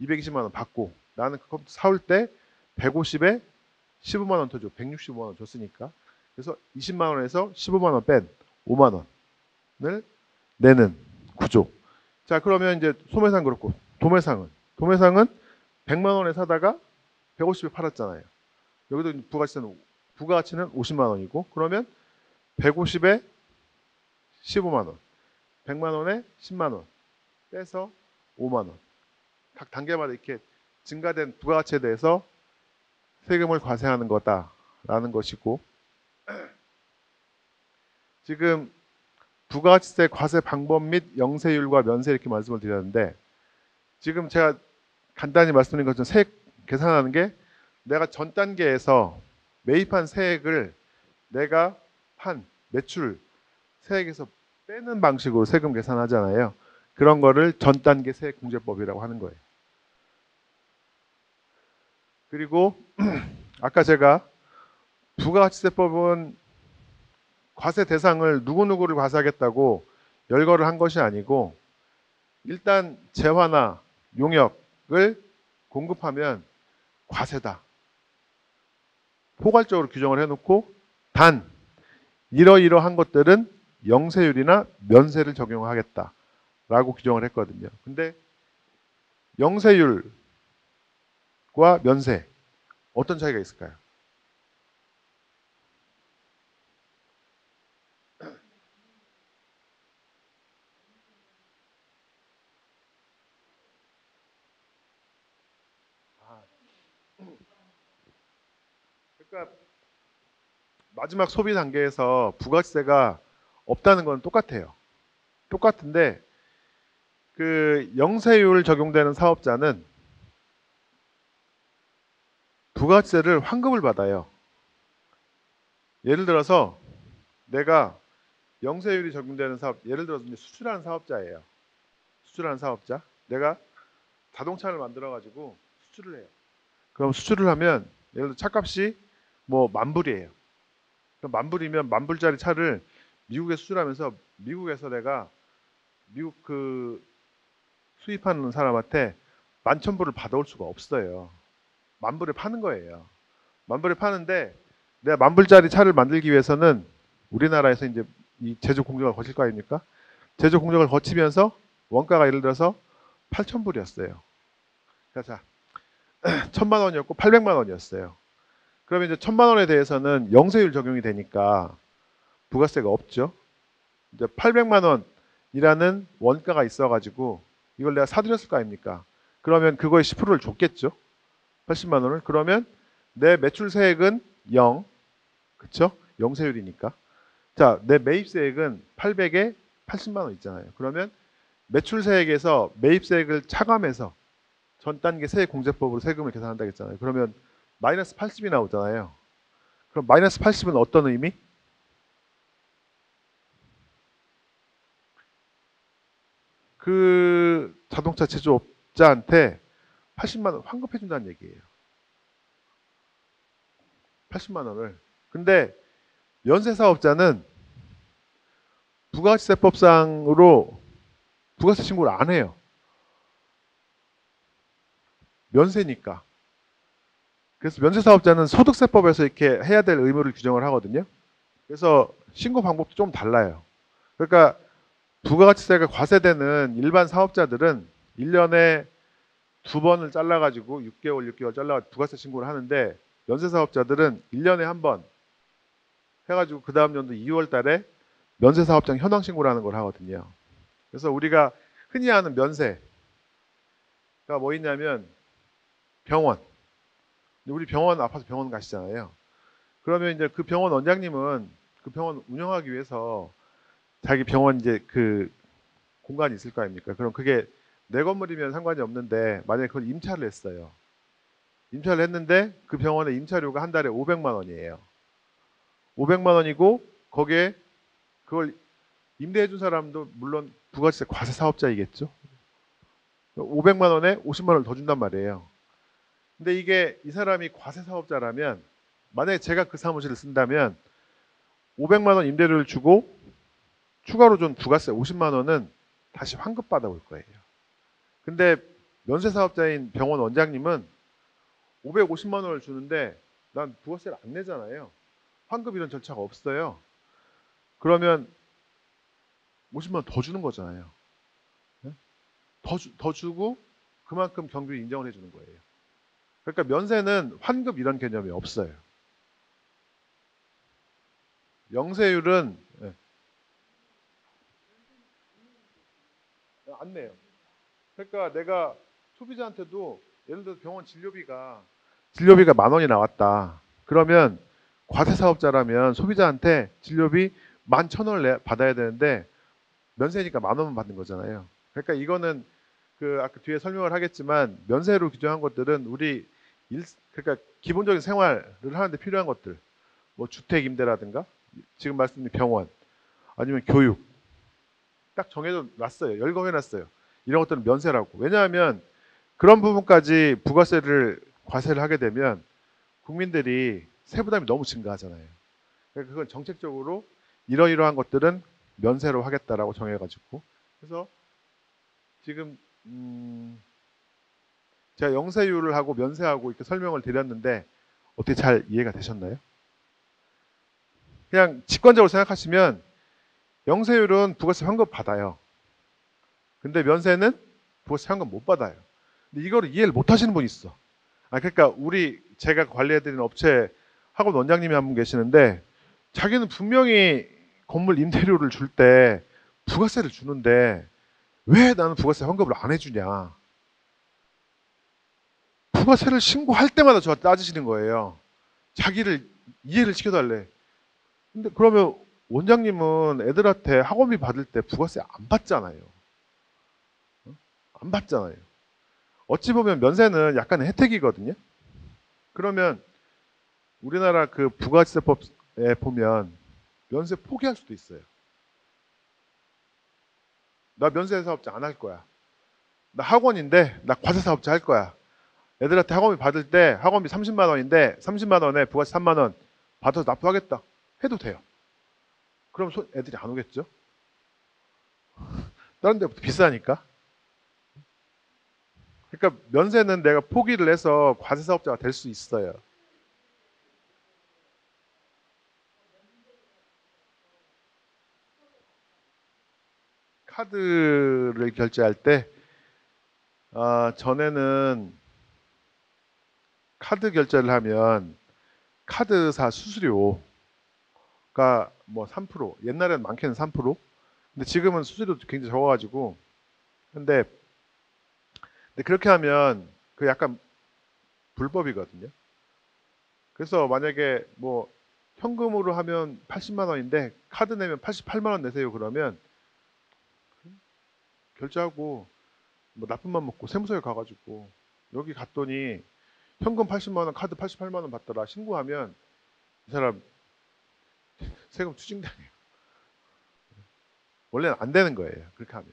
220만 원 받고 나는 그 컴퓨터 사올 때 150에 15만 원 더 줘. 165만 원 줬으니까. 그래서 20만 원에서 15만 원 뺀 5만 원을 내는 구조. 자, 그러면 이제 소매상 그렇고 도매상은 100만 원에 사다가 150에 팔았잖아요. 여기도 부가가치는 50만 원이고 그러면 150에 15만 원, 100만 원에 10만 원 빼서 5만 원. 각 단계마다 이렇게 증가된 부가가치에 대해서 세금을 과세하는 거다라는 것이고, 지금 부가가치세 과세 방법 및 영세율과 면세 이렇게 말씀을 드렸는데, 지금 제가 간단히 말씀드린 것처럼 세액 계산하는 게 내가 전 단계에서 매입한 세액을 내가 한 매출 세액에서 빼는 방식으로 세금 계산하잖아요. 그런 거를 전 단계 세액공제법이라고 하는 거예요. 그리고 아까 제가 부가가치세법은 과세 대상을 누구누구를 과세하겠다고 열거를 한 것이 아니고 일단 재화나 용역을 공급하면 과세다. 포괄적으로 규정을 해놓고 단 이러이러한 것들은 영세율이나 면세를 적용하겠다라고 규정을 했거든요. 근데 영세율과 면세 어떤 차이가 있을까요? 그러니까 마지막 소비 단계에서 부가세가 없다는 건 똑같아요. 똑같은데 그 영세율 적용되는 사업자는 부가세를 환급을 받아요. 예를 들어서 내가 영세율이 적용되는 사업, 예를 들어서 이제 수출하는 사업자예요. 수출하는 사업자. 내가 자동차를 만들어 가지고 수출을 해요. 그럼 수출을 하면 예를 들어 차값이 뭐 10,000불이에요. 그럼 10,000불이면 10,000불짜리 차를 미국에 수출하면서 미국에서 내가 미국 그 수입하는 사람한테 11,000불을 받아올 수가 없어요. 10,000불에 파는 거예요. 10,000불에 파는데 내가 10,000불짜리 차를 만들기 위해서는 우리나라에서 이제 이 제조 공정을 거칠 거 아닙니까? 제조 공정을 거치면서 원가가 예를 들어서 8,000불이었어요. 자, 1,000만 원이었고 800만 원이었어요. 그러면 이제 1,000만 원에 대해서는 영세율 적용이 되니까 부가세가 없죠. 이제 800만 원이라는 원가가 있어가지고 이걸 내가 사들였을 거 아닙니까? 그러면 그거에 10%를 줬겠죠. 80만 원을. 그러면 내 매출세액은 0, 그렇죠? 영세율이니까. 자, 내 매입세액은 800에 80만 원 있잖아요. 그러면 매출세액에서 매입세액을 차감해서 전 단계 세액공제법으로 세금을 계산한다고 했잖아요. 그러면 마이너스 80이 나오잖아요. 그럼 마이너스 80은 어떤 의미? 그 자동차 제조업자한테 80만 원 환급해 준다는 얘기예요. 80만 원을. 근데 면세 사업자는 부가세법상으로 부가세 신고를 안 해요. 면세니까. 그래서 면세 사업자는 소득세법에서 이렇게 해야 될 의무를 규정을 하거든요. 그래서 신고 방법도 좀 달라요. 그러니까 부가가치세가 과세되는 일반 사업자들은 1년에 두 번을 잘라가지고 6개월, 6개월 잘라가지고 부가세 신고를 하는데 면세 사업자들은 1년에 한 번 해가지고 그 다음 연도 2월 달에 면세 사업장 현황 신고를 하는 걸 하거든요. 그래서 우리가 흔히 아는 면세가 뭐 있냐면 병원. 우리 병원 아파서 병원 가시잖아요. 그러면 이제 그 병원 원장님은 그 병원 운영하기 위해서 자기 병원 이제 그 공간이 있을 거 아닙니까? 그럼 그게 내 건물이면 상관이 없는데 만약에 그걸 임차를 했어요. 임차를 했는데 그 병원의 임차료가 한 달에 500만 원이에요. 500만 원이고 거기에 그걸 임대해 준 사람도 물론 부가세 과세 사업자이겠죠. 500만 원에 50만 원을 더 준단 말이에요. 근데 이게 이 사람이 과세 사업자라면 만약에 제가 그 사무실을 쓴다면 500만 원 임대료를 주고 추가로 준 부가세 50만 원은 다시 환급 받아올 거예요. 근데 면세 사업자인 병원 원장님은 550만 원을 주는데 난 부가세를 안 내잖아요. 환급 이런 절차가 없어요. 그러면 50만 원 더 주는 거잖아요. 네? 더 주고 그만큼 경비 인정을 해주는 거예요. 그러니까 면세는 환급 이런 개념이 없어요. 영세율은 안 내요. 그러니까 내가 소비자한테도 예를 들어 병원 진료비가 만 원이 나왔다. 그러면 과세 사업자라면 소비자한테 진료비 11,000원을 받아야 되는데 면세니까 만 원만 받는 거잖아요. 그러니까 이거는 그 아까 뒤에 설명을 하겠지만 면세로 규정한 것들은 우리 그러니까 기본적인 생활을 하는데 필요한 것들, 뭐 주택 임대라든가 지금 말씀드린 병원 아니면 교육 딱 정해져 놨어요. 열거해 놨어요. 이런 것들은 면세라고. 왜냐하면 그런 부분까지 부가세를 과세를 하게 되면 국민들이 세부담이 너무 증가하잖아요. 그러니까 그건 정책적으로 이러이러한 것들은 면세로 하겠다라고 정해가지고 그래서 지금 제가 영세율을 하고 면세하고 이렇게 설명을 드렸는데 어떻게 잘 이해가 되셨나요? 그냥 직관적으로 생각하시면 영세율은 부가세 환급 받아요. 근데 면세는 부가세 환급 못 받아요. 근데 이거를 이해를 못 하시는 분이 있어. 그러니까 제가 관리해드리는 업체 학원 원장님이 한 분 계시는데 자기는 분명히 건물 임대료를 줄 때 부가세를 주는데 왜 나는 부가세 환급을 안 해주냐. 부가세를 신고할 때마다 저한테 따지시는 거예요. 자기를 이해를 시켜달래. 근데 그러면 원장님은 애들한테 학원비 받을 때 부가세 안 받잖아요. 안 받잖아요. 어찌 보면 면세는 약간의 혜택이거든요. 그러면 우리나라 그 부가세법에 보면 면세 포기할 수도 있어요. 나 면세 사업자 안 할 거야. 나 학원인데 나 과세 사업자 할 거야. 애들한테 학원비 받을 때 학원비 30만 원인데 30만 원에 부가세 3만 원 받아서 납부하겠다. 해도 돼요. 그럼 애들이 안 오겠죠? 다른 데부터 비싸니까. 그러니까 면세는 내가 포기를 해서 과세 사업자가 될 수 있어요. 카드를 결제할 때 전에는 카드 결제를 하면 카드사 수수료가 뭐 3%, 옛날에는 많게는 3%, 근데 지금은 수수료도 굉장히 적어가지고 근데 그렇게 하면 그 약간 불법이거든요. 그래서 만약에 뭐 현금으로 하면 80만 원인데 카드 내면 88만 원 내세요 그러면 결제하고 뭐 나쁜 맘 먹고 세무서에 가가지고 여기 갔더니 현금 80만 원 카드 88만 원 받더라 신고하면 이 사람 세금 추징당해요. 원래는 안 되는 거예요. 그렇게 하면.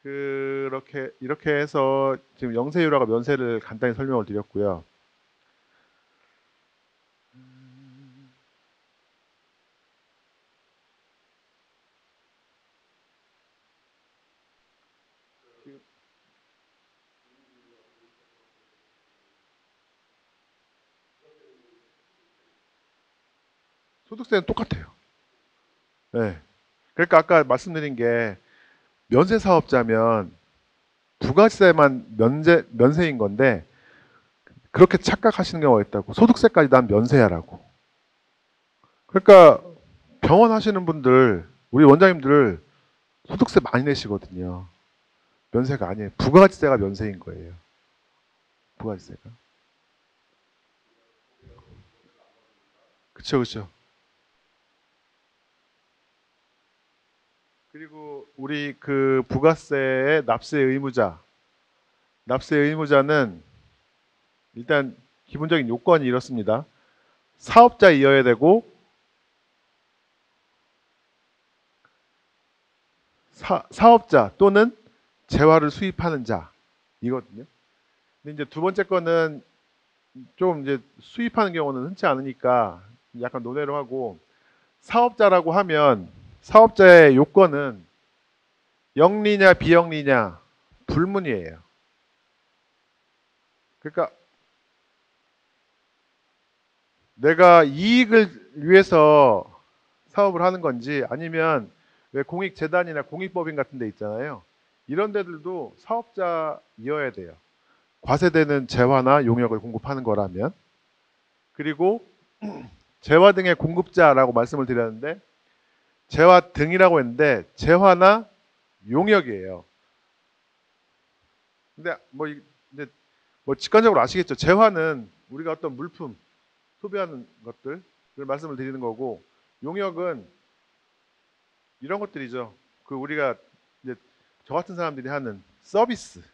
그렇게 이렇게 해서 지금 영세율화가 면세를 간단히 설명을 드렸고요. 소득세는 똑같아요. 네. 그러니까 아까 말씀드린 게 면세 사업자면 부가세만 면세인 건데 그렇게 착각하시는 경우가 있다고. 소득세까지 난 면세야라고. 그러니까 병원 하시는 분들, 우리 원장님들 소득세 많이 내시거든요. 면세가 아니에요. 부가가치세가 면세인 거예요. 부가가치세가. 그쵸, 그쵸. 그리고 우리 그 부가세의 납세 의무자, 납세 의무자는 일단 기본적인 요건이 이렇습니다. 사업자이어야 되고 사업자 또는 재화를 수입하는 자이거든요. 근데 이제 두 번째 거는 좀 이제 수입하는 경우는 흔치 않으니까 약간 논외로 하고, 사업자라고 하면 사업자의 요건은 영리냐 비영리냐 불문이에요. 그러니까 내가 이익을 위해서 사업을 하는 건지, 아니면 왜 공익재단이나 공익법인 같은 데 있잖아요. 이런 데들도 사업자이어야 돼요. 과세되는 재화나 용역을 공급하는 거라면. 그리고 재화 등의 공급자라고 말씀을 드렸는데, 재화 등이라고 했는데 재화나 용역이에요. 근데 이제 직관적으로 아시겠죠? 재화는 우리가 어떤 물품 소비하는 것들을 말씀을 드리는 거고, 용역은 이런 것들이죠. 그 우리가 이제 저 같은 사람들이 하는 서비스를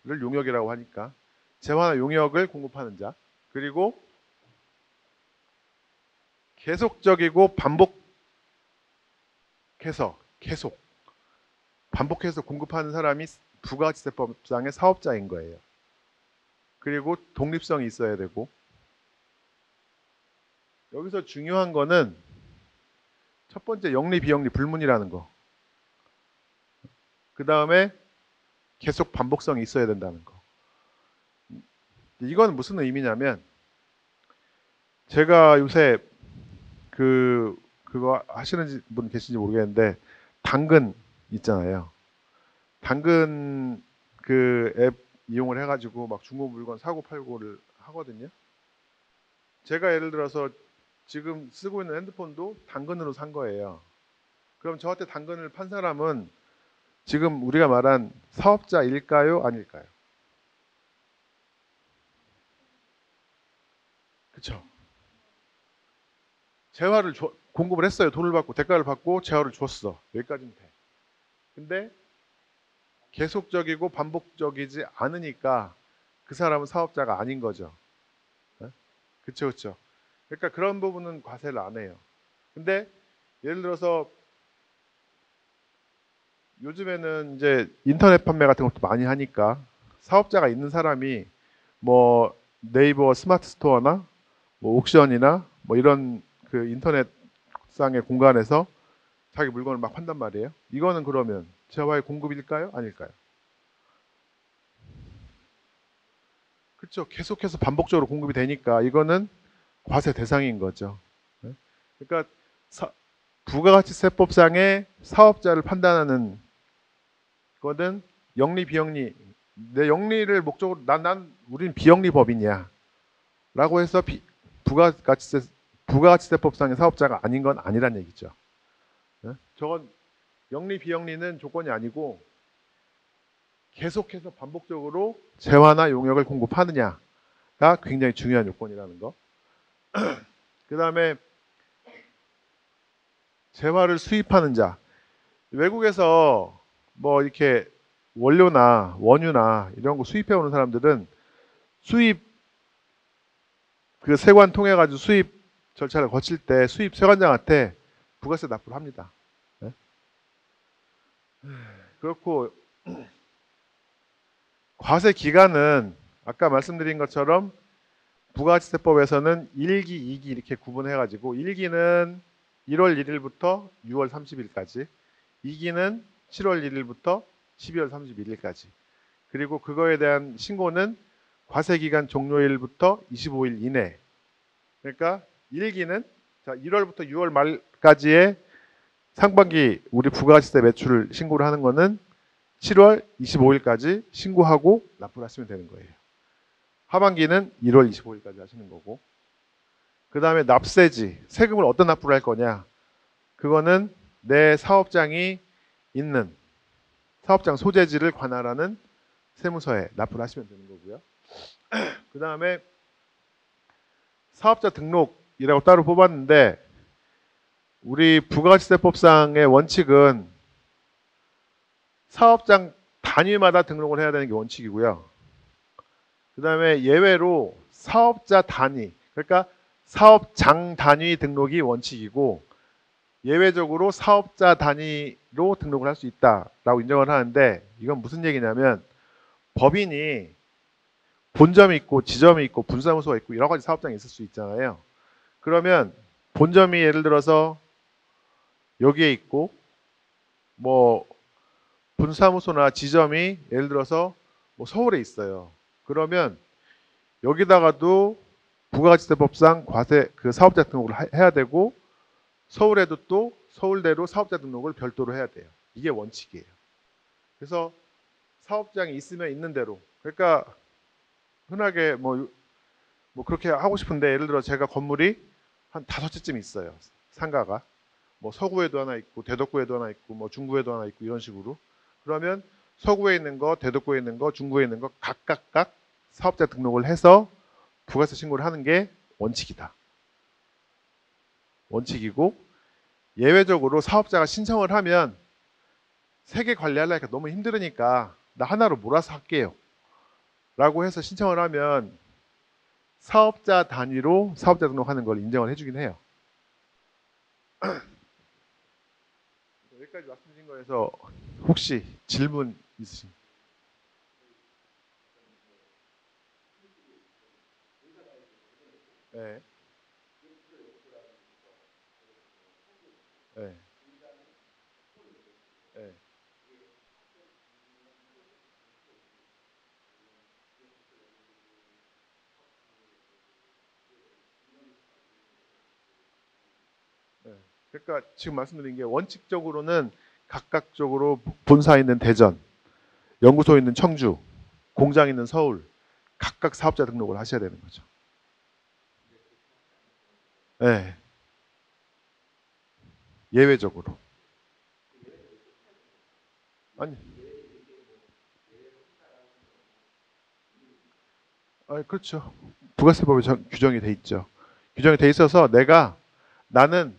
용역이라고 하니까 재화나 용역을 공급하는 자. 그리고 계속적이고 계속 반복해서 공급하는 사람이 부가가치세법상의 사업자인 거예요. 그리고 독립성이 있어야 되고, 여기서 중요한 거는 첫 번째 영리 비영리 불문이라는 거. 그 다음에 계속 반복성이 있어야 된다는 거. 이건 무슨 의미냐면, 제가 요새 그거 하시는 분 계신지 모르겠는데 당근 있잖아요. 당근 그 앱 이용을 해가지고 막 중고 물건 사고 팔고를 하거든요. 제가 예를 들어서 지금 쓰고 있는 핸드폰도 당근으로 산 거예요. 그럼 저한테 당근을 판 사람은 지금 우리가 말한 사업자일까요? 아닐까요? 그쵸. 재화를 공급을 했어요. 돈을 받고 대가를 받고 재화를 줬어. 여기까지는 돼. 근데 계속적이고 반복적이지 않으니까 그 사람은 사업자가 아닌 거죠. 네? 그쵸, 그쵸. 그러니까 그런 부분은 과세를 안 해요. 근데 예를 들어서 요즘에는 이제 인터넷 판매 같은 것도 많이 하니까 사업자가 있는 사람이 뭐 네이버 스마트 스토어나 뭐 옥션이나 뭐 이런 그 인터넷상의 공간에서 자기 물건을 막 판단 말이에요. 이거는 그러면 재화의 공급일까요? 아닐까요? 그렇죠. 계속해서 반복적으로 공급이 되니까 이거는 과세 대상인 거죠. 네? 그러니까 부가가치세법상의 사업자를 판단하는 거는 영리 비영리, 내 영리를 목적으로 우린 비영리 법인이야 라고 해서 부가가치세법상의 사업자가 아닌 건 아니란 얘기죠. 네? 저건 영리 비영리는 조건이 아니고 계속해서 반복적으로 재화나 용역을 공급하느냐가 굉장히 중요한 요건이라는 거. 그 다음에 재화를 수입하는 자. 외국에서 뭐 이렇게 원료나 원유나 이런 거 수입해 오는 사람들은 수입 그 세관 통해 가지고 수입 절차를 거칠 때 수입 세관장한테 부가세 납부를 합니다. 네? 그렇고 과세 기간은 아까 말씀드린 것처럼 부가세법에서는 1기, 2기 이렇게 구분해 가지고 1기는 1월 1일부터 6월 30일까지, 2기는 7월 1일부터 12월 31일까지. 그리고 그거에 대한 신고는 과세기간 종료일부터 25일 이내. 그러니까 1기는 1월부터 6월 말까지의 상반기 우리 부가세 매출을 신고를 하는 거는 7월 25일까지 신고하고 납부를 하시면 되는 거예요. 하반기는 1월 25일까지 하시는 거고. 그 다음에 납세지, 세금을 어떤 납부를 할 거냐. 그거는 내 사업장이 있는 사업장 소재지를 관할하는 세무서에 납부를 하시면 되는 거고요. 그 다음에 사업자 등록이라고 따로 뽑았는데 우리 부가세법상의 원칙은 사업장 단위마다 등록을 해야 되는 게 원칙이고요. 그 다음에 예외로 사업자 단위, 그러니까 사업장 단위 등록이 원칙이고 예외적으로 사업자 단위로 등록을 할 수 있다라고 인정을 하는데 이건 무슨 얘기냐면 법인이 본점이 있고 지점이 있고 분사무소가 있고 여러 가지 사업장이 있을 수 있잖아요. 그러면 본점이 예를 들어서 여기에 있고 뭐 분사무소나 지점이 예를 들어서 뭐 서울에 있어요. 그러면 여기다가도 부가가치세법상 과세 그 사업자 등록을 해야 되고 서울에도 또 서울대로 사업자 등록을 별도로 해야 돼요. 이게 원칙이에요. 그래서 사업장이 있으면 있는 대로, 그러니까 흔하게 뭐 그렇게 하고 싶은데 예를 들어 제가 건물이 한 5채쯤 있어요. 상가가 뭐 서구에도 하나 있고 대덕구에도 하나 있고 뭐 중구에도 하나 있고 이런 식으로. 그러면 서구에 있는 거, 대덕구에 있는 거, 중구에 있는 거 각각 사업자 등록을 해서 부가세 신고를 하는 게 원칙이다. 원칙이고 예외적으로 사업자가 신청을 하면 3개 관리하려니까 너무 힘들으니까 나 하나로 몰아서 할게요 라고 해서 신청을 하면 사업자 단위로 사업자 등록하는 걸 인정을 해주긴 해요. 여기까지 말씀드린 거에서 혹시 질문 있으신가요? 네. 네. 네. 네. 그러니까 지금 말씀드린 게 원칙적으로는 각각적으로 본사 있는 대전, 연구소 있는 청주, 공장 있는 서울 각각 사업자 등록을 하셔야 되는 거죠. 네. 예외적으로. 아니, 그렇죠. 부가세법에 규정이 돼 있죠. 규정이 돼 있어서 나는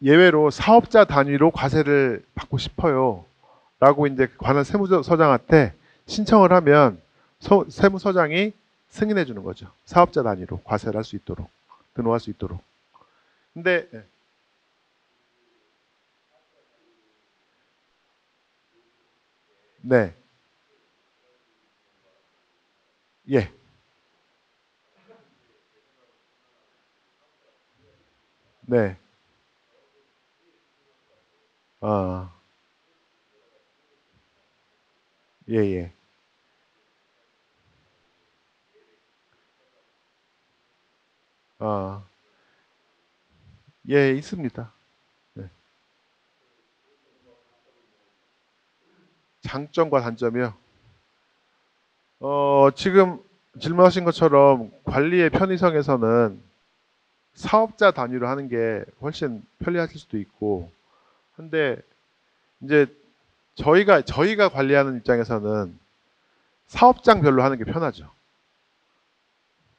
예외로 사업자 단위로 과세를 받고 싶어요. 라고 이제 관할 세무서장한테 신청을 하면 세무서장이 승인해 주는 거죠. 사업자 단위로 과세를 할 수 있도록, 등록할 수 있도록. 근데 네. 예. 네. 아, 예, 예. 아, 예, 있습니다. 네. 장점과 단점이요. 지금 질문하신 것처럼 관리의 편의성에서는 사업자 단위로 하는 게 훨씬 편리하실 수도 있고, 근데 이제 저희가 관리하는 입장에서는 사업장별로 하는 게 편하죠.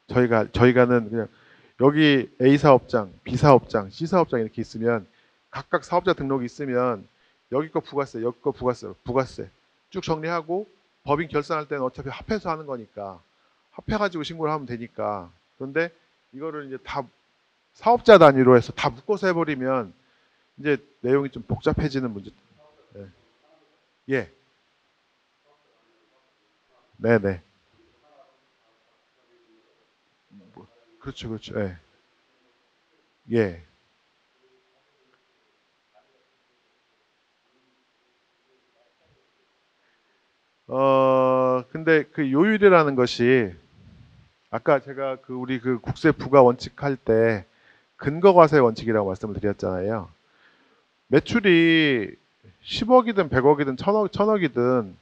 저희가는 그냥 여기 A 사업장, B 사업장, C 사업장 이렇게 있으면 각각 사업자 등록이 있으면 여기 거 부가세, 여기 거 부가세 쭉 정리하고 법인 결산할 때는 어차피 합해서 하는 거니까 합해가지고 신고를 하면 되니까. 그런데 이거를 이제 다 사업자 단위로 해서 다 묶어서 해버리면 이제 내용이 좀 복잡해지는 문제. 예. 예. 네네. 그렇죠, 그렇죠. 예. 예. 근데 그 요율이라는 것이 아까 제가 그 우리 그 국세 부가 원칙 할 때 근거 과세 원칙이라고 말씀을 드렸잖아요. 매출이 10억이든 100억이든 1000억이든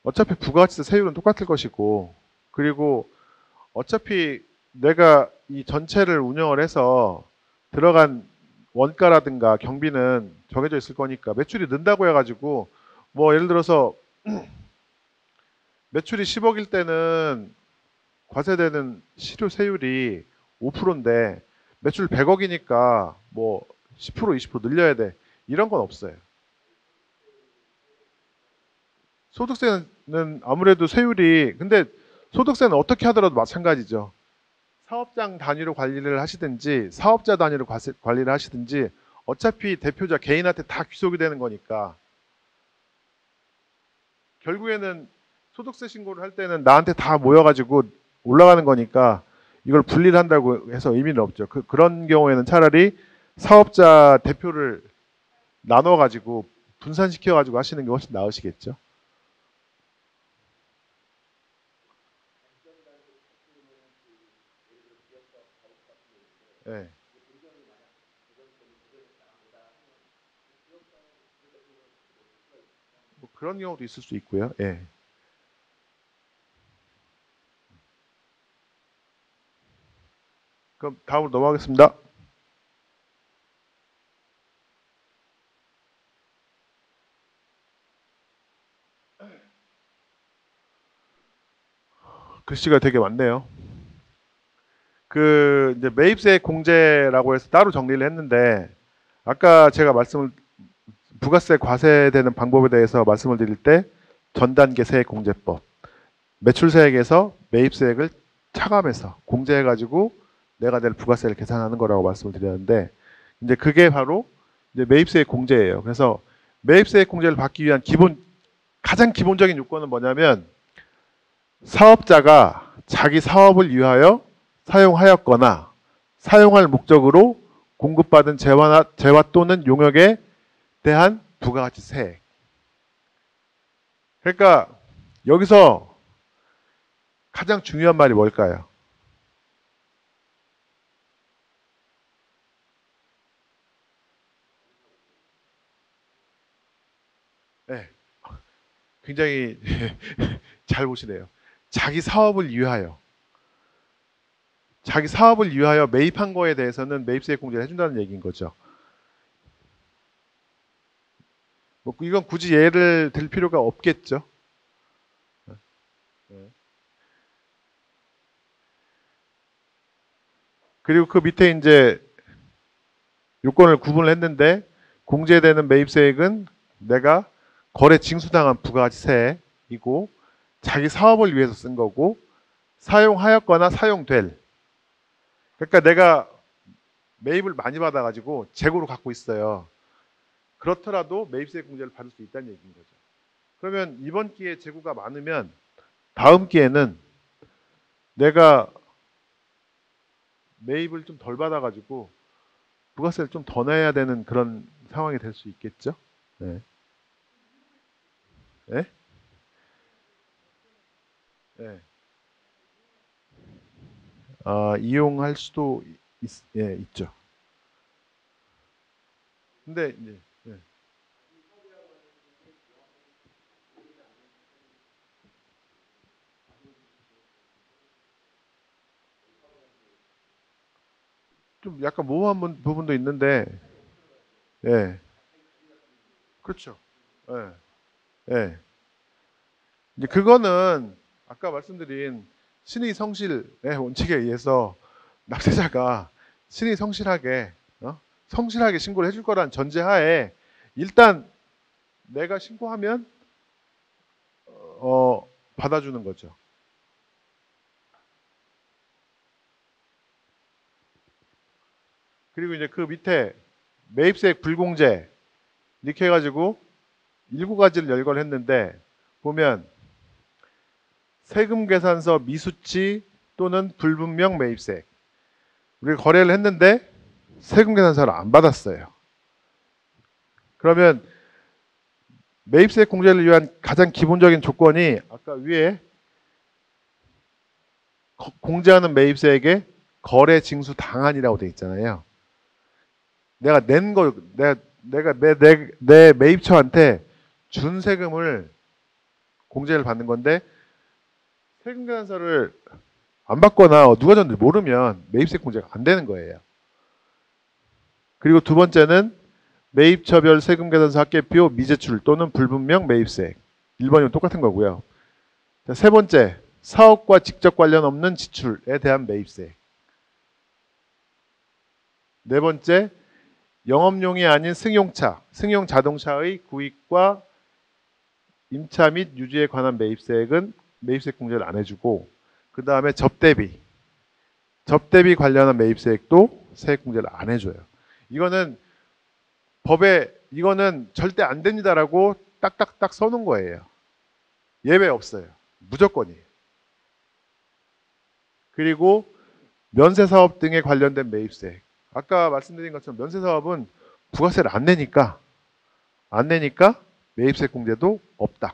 어차피 부가가치세 세율은 똑같을 것이고, 그리고 어차피 내가 이 전체를 운영을 해서 들어간 원가라든가 경비는 정해져 있을 거니까 매출이 는다고 해가지고 뭐 예를 들어서 매출이 10억일 때는 과세되는 실효 세율이 5%인데 매출 100억이니까 뭐 10% 20% 늘려야 돼. 이런 건 없어요. 소득세는 아무래도 세율이 근데 소득세는 어떻게 하더라도 마찬가지죠. 사업장 단위로 관리를 하시든지 사업자 단위로 관리를 하시든지 어차피 대표자 개인한테 다 귀속이 되는 거니까 결국에는 소득세 신고를 할 때는 나한테 다 모여가지고 올라가는 거니까 이걸 분리를 한다고 해서 의미는 없죠. 그런 경우에는 차라리 사업자 대표를 나눠가지고 분산시켜가지고 하시는 게 훨씬 나으시겠죠. 예. 뭐 그런 경우도 있을 수 있고요. 예. 그럼 다음으로 넘어가겠습니다. 글씨가 되게 많네요. 그 이제 매입세 공제라고 해서 따로 정리를 했는데 아까 제가 말씀을 부가세 과세되는 방법에 대해서 말씀을 드릴 때 전단계 세액공제법 매출세액에서 매입세액을 차감해서 공제해가지고 내가 낼 부가세를 계산하는 거라고 말씀을 드렸는데 이제 그게 바로 이제 매입세액 공제예요. 그래서 매입세액 공제를 받기 위한 가장 기본적인 요건은 뭐냐면 사업자가 자기 사업을 위하여 사용하였거나 사용할 목적으로 공급받은 재화 또는 용역에 대한 부가가치세액. 그러니까 여기서 가장 중요한 말이 뭘까요? 네, 굉장히 잘 보시네요. 자기 사업을 위하여. 자기 사업을 위하여 매입한 거에 대해서는 매입세액 공제를 해준다는 얘기인 거죠. 뭐 이건 굳이 예를 들 필요가 없겠죠. 그리고 그 밑에 이제 요건을 구분을 했는데 공제되는 매입세액은 내가 거래 징수당한 부가가치세이고 자기 사업을 위해서 쓴 거고 사용하였거나 사용될. 그러니까 내가 매입을 많이 받아가지고 재고로 갖고 있어요. 그렇더라도 매입세 공제를 받을 수 있다는 얘기인 거죠. 그러면 이번 기회에 재고가 많으면 다음 기회는 내가 매입을 좀 덜 받아가지고 부가세를 좀 더 내야 되는 그런 상황이 될 수 있겠죠. 네. 네? 네. 이용할 수도 예, 있죠. 근데 이제 예. 좀 약간 모호한 부분도 있는데, 예, 그렇죠. 예, 예. 이제 그거는 아까 말씀드린 신의 성실의 원칙에 의해서 납세자가 신의 성실하게 성실하게 신고를 해줄 거란 전제하에 일단 내가 신고하면 받아주는 거죠. 그리고 이제 그 밑에 매입세액 불공제 이렇게 해가지고 7가지를 열거를 했는데 보면 세금 계산서 미수치 또는 불분명 매입세액 우리가 거래를 했는데 세금 계산서를 안 받았어요. 그러면 매입세액 공제를 위한 가장 기본적인 조건이 아까 위에 공제하는 매입세액의 거래 징수 당한이라고 되어 있잖아요. 내가 낸 거, 내가 내 매입처한테 준 세금을 공제를 받는 건데 세금 계산서를 안 받거나 누가 줬는지 모르면 매입세액 공제가 안 되는 거예요. 그리고 두 번째는 매입처별 세금 계산서 합계표 미제출 또는 불분명 매입세액 1번이면 똑같은 거고요. 자, 세 번째 사업과 직접 관련 없는 지출에 대한 매입세액. 네 번째 영업용이 아닌 승용차, 승용 자동차의 구입과 임차 및 유지에 관한 매입세액은 매입세액 공제를 안 해주고 그 다음에 접대비 관련한 매입세액도 세액 공제를 안 해줘요. 이거는 법에 이거는 절대 안 됩니다라고 딱딱딱 써놓은 거예요. 예외 없어요. 무조건이에요. 그리고 면세사업 등에 관련된 매입세액. 아까 말씀드린 것처럼 면세사업은 부가세를 안 내니까 매입세액 공제도 없다.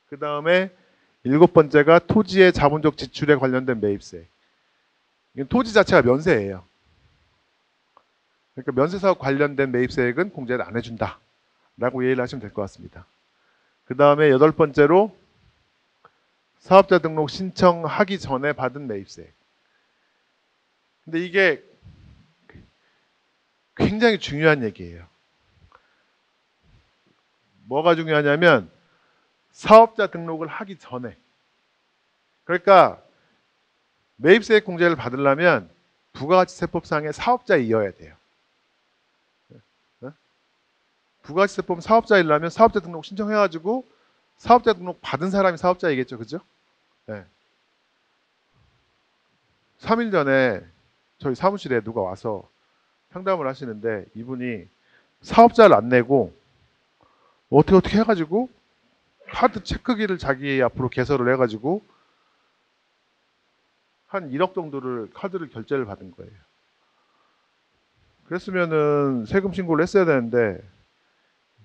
그 다음에 7번째가 토지의 자본적 지출에 관련된 매입세액. 이건 토지 자체가 면세예요. 그러니까 면세사업 관련된 매입세액은 공제를 안 해준다 라고 이해를 하시면 될 것 같습니다. 그 다음에 8번째로 사업자 등록 신청하기 전에 받은 매입세액. 근데 이게 굉장히 중요한 얘기예요. 뭐가 중요하냐면 사업자 등록을 하기 전에. 그러니까 매입세액 공제를 받으려면 부가가치세법상의 사업자이어야 돼요. 부가가치세법 사업자이려면 사업자 등록 신청해가지고 사업자 등록 받은 사람이 사업자이겠죠. 그죠? 네. 3일 전에 저희 사무실에 누가 와서 상담을 하시는데 이분이 사업자를 안 내고 어떻게 해가지고 카드 체크기를 자기 앞으로 개설을 해가지고 한 1억 정도를 카드를 결제를 받은 거예요. 그랬으면은 세금 신고를 했어야 되는데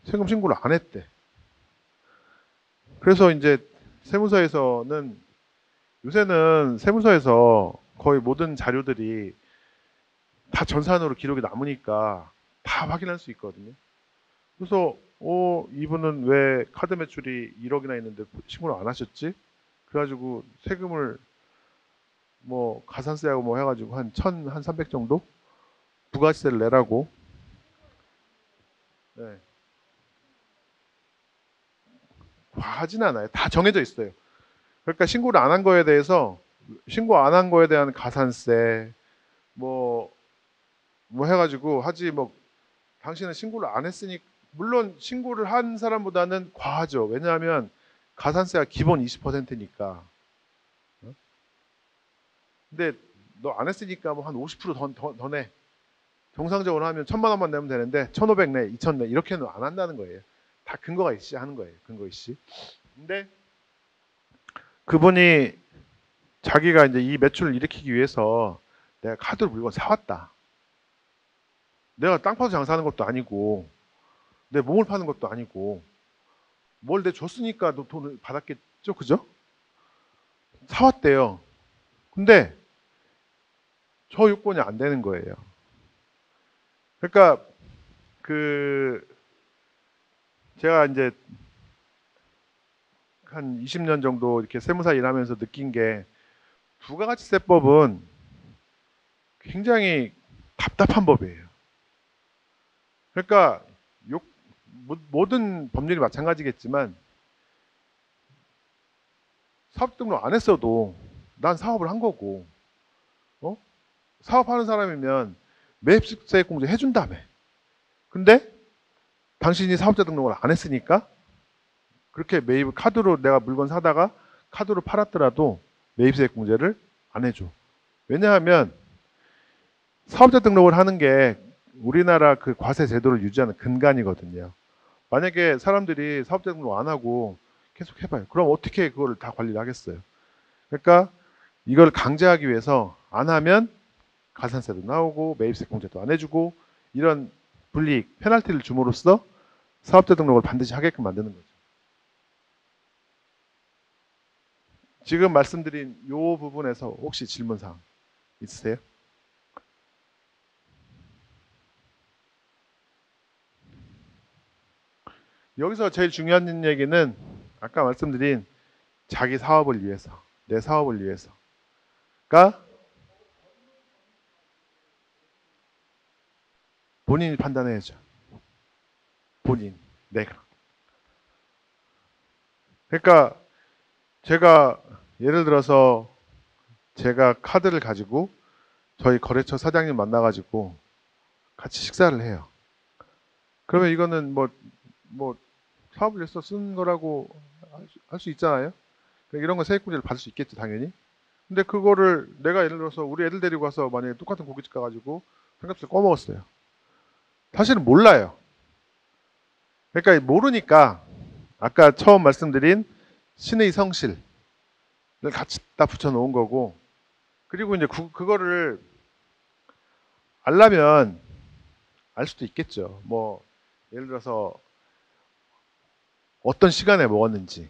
세금 신고를 안 했대. 그래서 이제 세무서에서는 요새는 세무서에서 거의 모든 자료들이 다 전산으로 기록이 남으니까 다 확인할 수 있거든요. 그래서 이분은 왜 카드 매출이 1억이나 있는데 신고를 안 하셨지? 그래가지고 세금을 뭐 가산세하고 뭐 해가지고 한 300 정도 부가세를 내라고. 네. 과하진 않아요. 다 정해져 있어요. 그러니까 신고를 안 한 거에 대해서 신고 안 한 거에 대한 가산세 뭐 해가지고 하지 뭐 당신은 신고를 안 했으니 물론 신고를 한 사람보다는 과하죠. 왜냐하면 가산세가 기본 20%니까. 근데 너 안 했으니까 뭐 한 50% 더 내. 정상적으로 하면 1,000만 원만 내면 되는데 1,500 내, 2,000 내 이렇게는 안 한다는 거예요. 다 근거가 있이 하는 거예요. 근거 있이. 근데 그분이 자기가 이제 이 매출을 일으키기 위해서 내가 카드로 물건 사왔다. 내가 땅 파서 장사하는 것도 아니고 내 몸을 파는 것도 아니고 뭘 내 줬으니까 너 돈을 받았겠죠, 그죠? 사왔대요. 근데 저 요건이 안 되는 거예요. 그러니까 제가 이제 한 20년 정도 이렇게 세무사 일하면서 느낀 게 부가가치세법은 굉장히 답답한 법이에요. 그러니까 모든 법률이 마찬가지겠지만 사업 등록 안 했어도 난 사업을 한 거고 사업하는 사람이면 매입세액 공제 해준다며. 근데 당신이 사업자 등록을 안 했으니까 그렇게 매입 카드로 내가 물건 사다가 카드로 팔았더라도 매입세액 공제를 안 해줘. 왜냐하면 사업자 등록을 하는 게 우리나라 그 과세 제도를 유지하는 근간이거든요. 만약에 사람들이 사업자 등록 안 하고 계속 해봐요. 그럼 어떻게 그거를 다 관리를 하겠어요? 그러니까 이걸 강제하기 위해서 안 하면 가산세도 나오고 매입세 공제도 안 해주고 이런 불이익, 페널티를 줌으로써 사업자 등록을 반드시 하게끔 만드는 거죠. 지금 말씀드린 이 부분에서 혹시 질문사항 있으세요? 여기서 제일 중요한 얘기는 아까 말씀드린 자기 사업을 위해서, 내 사업을 위해서. 그러니까 본인이 판단해야죠. 본인, 내가. 그러니까 제가 예를 들어서 제가 카드를 가지고 저희 거래처 사장님 만나가지고 같이 식사를 해요. 그러면 이거는 뭐 사업을 위해서 쓴 거라고 할 수 있잖아요. 그러니까 이런 거 세액공제를 받을 수 있겠죠, 당연히. 근데 그거를 내가 예를 들어서 우리 애들 데리고 가서 만약에 똑같은 고깃집 가가지고 삼겹살 꺼먹었어요. 사실은 몰라요. 그러니까 모르니까 아까 처음 말씀드린 신의 성실을 같이 딱 붙여놓은 거고, 그리고 이제 그거를 알려면 알 수도 있겠죠. 뭐 예를 들어서 어떤 시간에 먹었는지,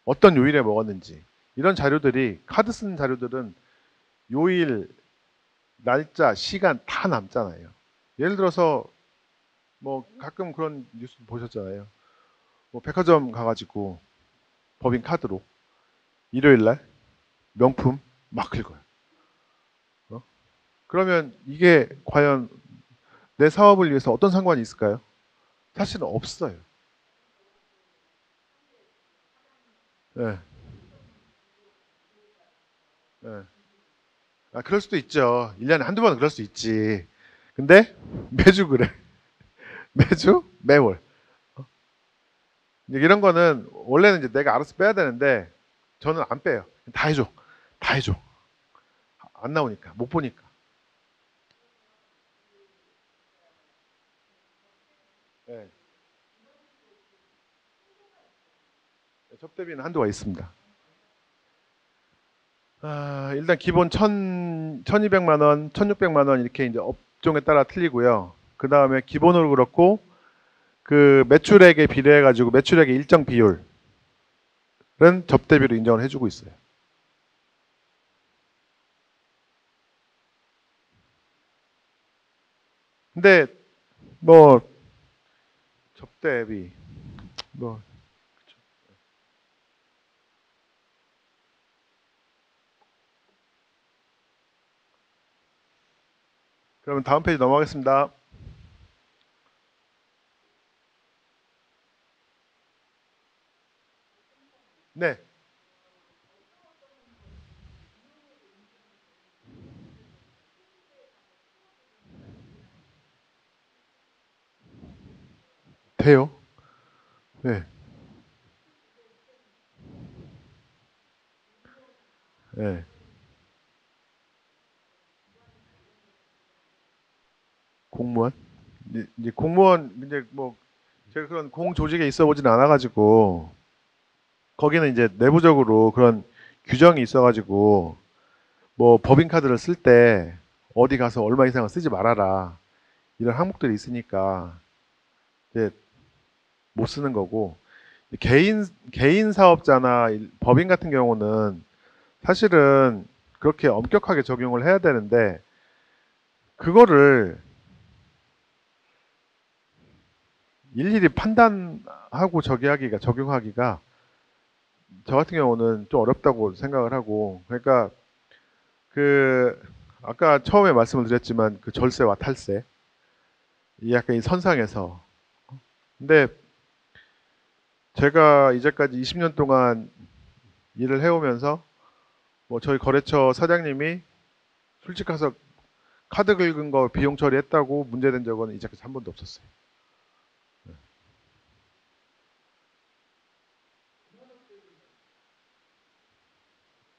어떤 요일에 먹었는지 이런 자료들이 카드 쓰는 자료들은 요일, 날짜, 시간 다 남잖아요. 예를 들어서 뭐 가끔 그런 뉴스 보셨잖아요. 뭐 백화점 가가지고 법인 카드로 일요일 날 명품 막 긁어요. 어? 그러면 이게 과연 내 사업을 위해서 어떤 상관이 있을까요? 사실은 없어요. 예, 예. 아, 그럴 수도 있죠. 1년에 한두 번은 그럴 수 있지. 근데 매주 그래. 매주? 매월. 이런 거는 원래는 이제 내가 알아서 빼야 되는데 저는 안 빼요. 다 해줘. 다 해줘. 안 나오니까. 못 보니까. 예. 접대비는 한도가 있습니다. 아, 일단 기본 1200만 원, 1600만 원 이렇게 이제 업종에 따라 틀리고요. 그 다음에 기본으로 그렇고 그 매출액에 비례해 가지고 매출액의 일정 비율은 접대비로 인정을 해주고 있어요. 근데 뭐 접대비 뭐 그러면 다음 페이지 넘어가겠습니다. 네, 돼요. 네, 네. 공무원? 이제 공무원 이제 뭐 제가 그런 공조직에 있어 보진 않아 가지고 거기는 이제 내부적으로 그런 규정이 있어 가지고 뭐 법인카드를 쓸 때 어디 가서 얼마 이상은 쓰지 말아라 이런 항목들이 있으니까 이제 못 쓰는 거고 개인 사업자나 법인 같은 경우는 사실은 그렇게 엄격하게 적용을 해야 되는데 그거를 일일이 판단하고 저기 하기가 적용하기가 저 같은 경우는 좀 어렵다고 생각을 하고 그러니까 그 아까 처음에 말씀을 드렸지만 그 절세와 탈세 이 약간 이 선상에서 근데 제가 이제까지 20년 동안 일을 해오면서 뭐 저희 거래처 사장님이 솔직히 가서 카드 긁은 거 비용 처리했다고 문제된 적은 이제까지 한 번도 없었어요.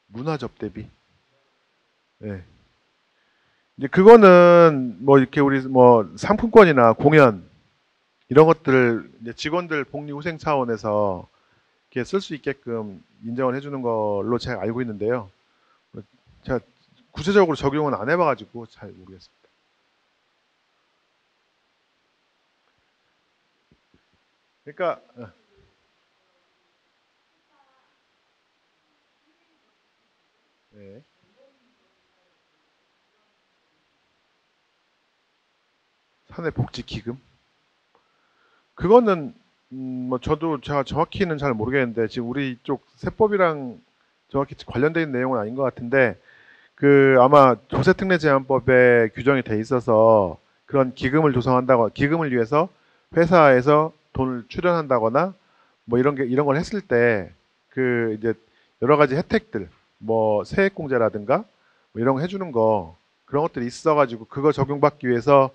문화 접대비. 네. 이제 그거는 뭐 이렇게 우리 뭐 상품권이나 공연 이런 것들을 이제 직원들 복리 후생 차원에서 이렇게 쓸 수 있게끔 인정을 해주는 걸로 제가 알고 있는데요. 제가 구체적으로 적용은 안 해봐가지고 잘 모르겠습니다. 그러니까 네. 사내복지기금 그거는 뭐 저도 제가 정확히는 잘 모르겠는데 지금 우리 쪽 세법이랑 정확히 관련된 있는 내용은 아닌 것 같은데 그 아마 조세특례제한법에 규정이 돼 있어서 그런 기금을 조성한다고 기금을 위해서 회사에서 돈을 출연한다거나 뭐 이런 걸 했을 때 그 이제 여러 가지 혜택들 뭐 세액공제라든가 뭐 이런 거 해주는 거 그런 것들이 있어가지고 그거 적용받기 위해서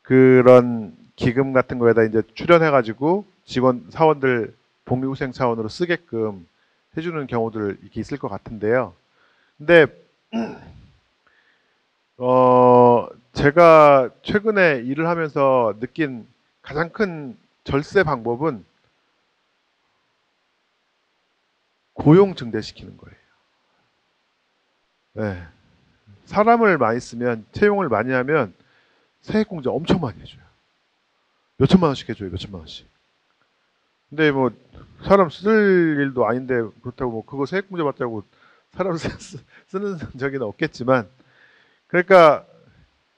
그런 기금 같은 거에다 이제 출연해가지고 직원 사원들 복리후생 차원으로 쓰게끔 해주는 경우들 이렇게 있을 것 같은데요. 근데 제가 최근에 일을 하면서 느낀 가장 큰 절세 방법은 고용 증대시키는 거예요. 네. 사람을 많이 쓰면 채용을 많이 하면 세액공제 엄청 많이 해줘요. 몇 천만 원씩 해줘요. 몇 천만 원씩. 근데 뭐 사람 쓸 일도 아닌데 그렇다고 뭐 그거 세액공제 받자고 사람 쓰는 적은 없겠지만 그러니까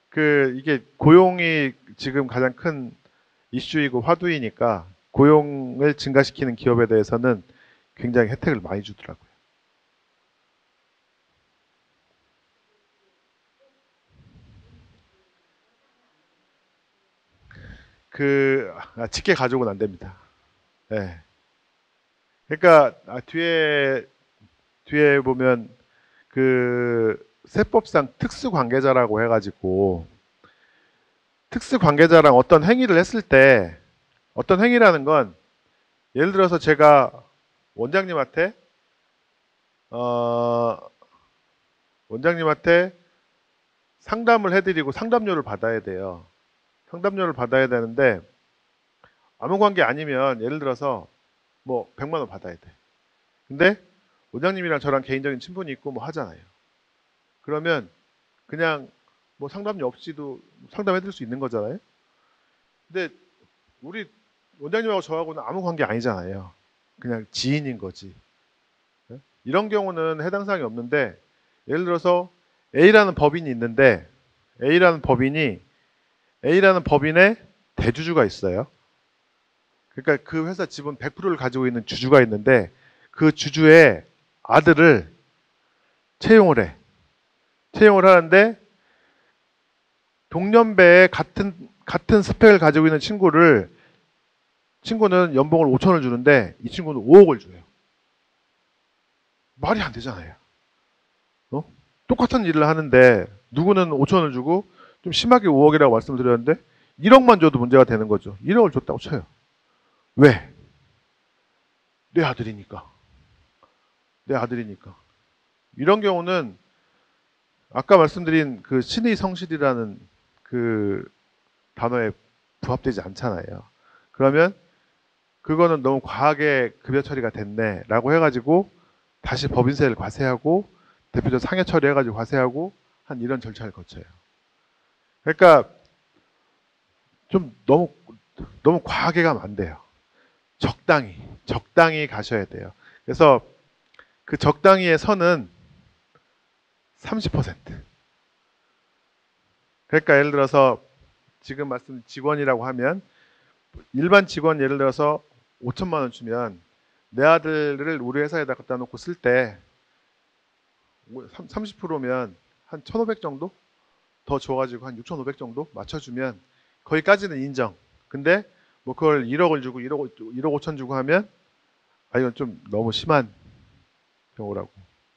그 이게 고용이 지금 가장 큰 이슈이고 화두이니까 고용을 증가시키는 기업에 대해서는 굉장히 혜택을 많이 주더라고요. 직계 가족은 안 됩니다. 네. 그러니까 뒤에 보면 그 세법상 특수관계자라고 해가지고 특수관계자랑 어떤 행위를 했을 때 어떤 행위라는 건 예를 들어서 제가 원장님한테 어, 원장님한테 상담을 해드리고 상담료를 받아야 돼요. 상담료를 받아야 되는데 아무 관계 아니면 예를 들어서 뭐 100만 원 받아야 돼. 근데 원장님이랑 저랑 개인적인 친분이 있고 뭐 하잖아요. 그러면 그냥 뭐 상담료 없이도 상담해 드릴 수 있는 거잖아요. 근데 우리 원장님하고 저하고는 아무 관계 아니잖아요. 그냥 지인인 거지. 네? 이런 경우는 해당 사항이 없는데 예를 들어서 A라는 법인이 있는데 A라는 법인의 대주주가 있어요. 그러니까 그 회사 지분 100%를 가지고 있는 주주가 있는데 그 주주의 아들을 채용을 해. 채용을 하는데 동년배의 같은 스펙을 가지고 있는 친구는 연봉을 5천을 주는데 이 친구는 5억을 줘요. 말이 안 되잖아요. 어? 똑같은 일을 하는데 누구는 5천을 주고 좀 심하게 5억이라고 말씀을 드렸는데 1억만 줘도 문제가 되는 거죠. 1억을 줬다고 쳐요. 왜? 내 아들이니까. 내 아들이니까. 이런 경우는 아까 말씀드린 그 신의 성실이라는 그 단어에 부합되지 않잖아요. 그러면 그거는 너무 과하게 급여 처리가 됐네라고 해가지고 다시 법인세를 과세하고 대표적 상해 처리해가지고 과세하고 한 이런 절차를 거쳐요. 그러니까 좀 너무 과하게 가면 안 돼요. 적당히 가셔야 돼요. 그래서 그 적당히의 선은 30%. 그러니까 예를 들어서 지금 말씀 직원이라고 하면 일반 직원 예를 들어서 5천만 원 주면 내 아들을 우리 회사에다 갖다 놓고 쓸 때 30%면 한 1,500 정도 더 줘가지고 한 6,500 정도 맞춰주면 거기까지는 인정. 근데 뭐 그걸 1억을 주고 1억 5천 주고 하면 이건 좀 너무 심한 경우라고.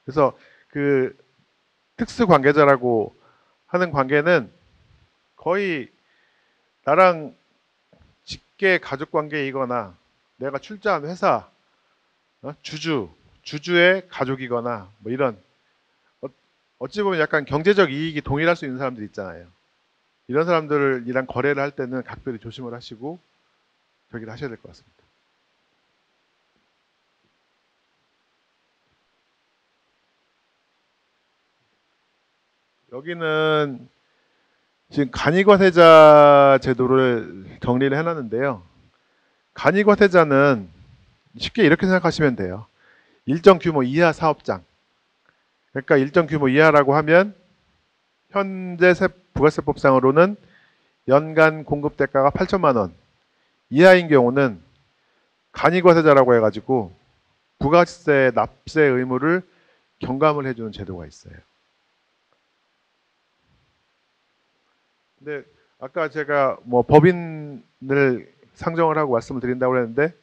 그래서 그 특수 관계자라고 하는 관계는 거의 나랑 직계 가족 관계이거나 내가 출자한 회사 주주의 가족이거나 뭐 이런 어찌 보면 약간 경제적 이익이 동일할 수 있는 사람들 있잖아요. 이런 사람들이랑 거래를 할 때는 각별히 조심을 하시고 저기를 하셔야 될 것 같습니다. 여기는 지금 간이과세자 제도를 정리를 해놨는데요. 간이과세자는 쉽게 이렇게 생각하시면 돼요. 일정 규모 이하 사업장. 그러니까 일정 규모 이하라고 하면 현재 부가세법상으로는 연간 공급 대가가 8천만 원 이하인 경우는 간이과세자라고 해가지고 부가세 납세 의무를 경감을 해주는 제도가 있어요. 근데 아까 제가 뭐 법인을 상정을 하고 말씀을 드린다고 했는데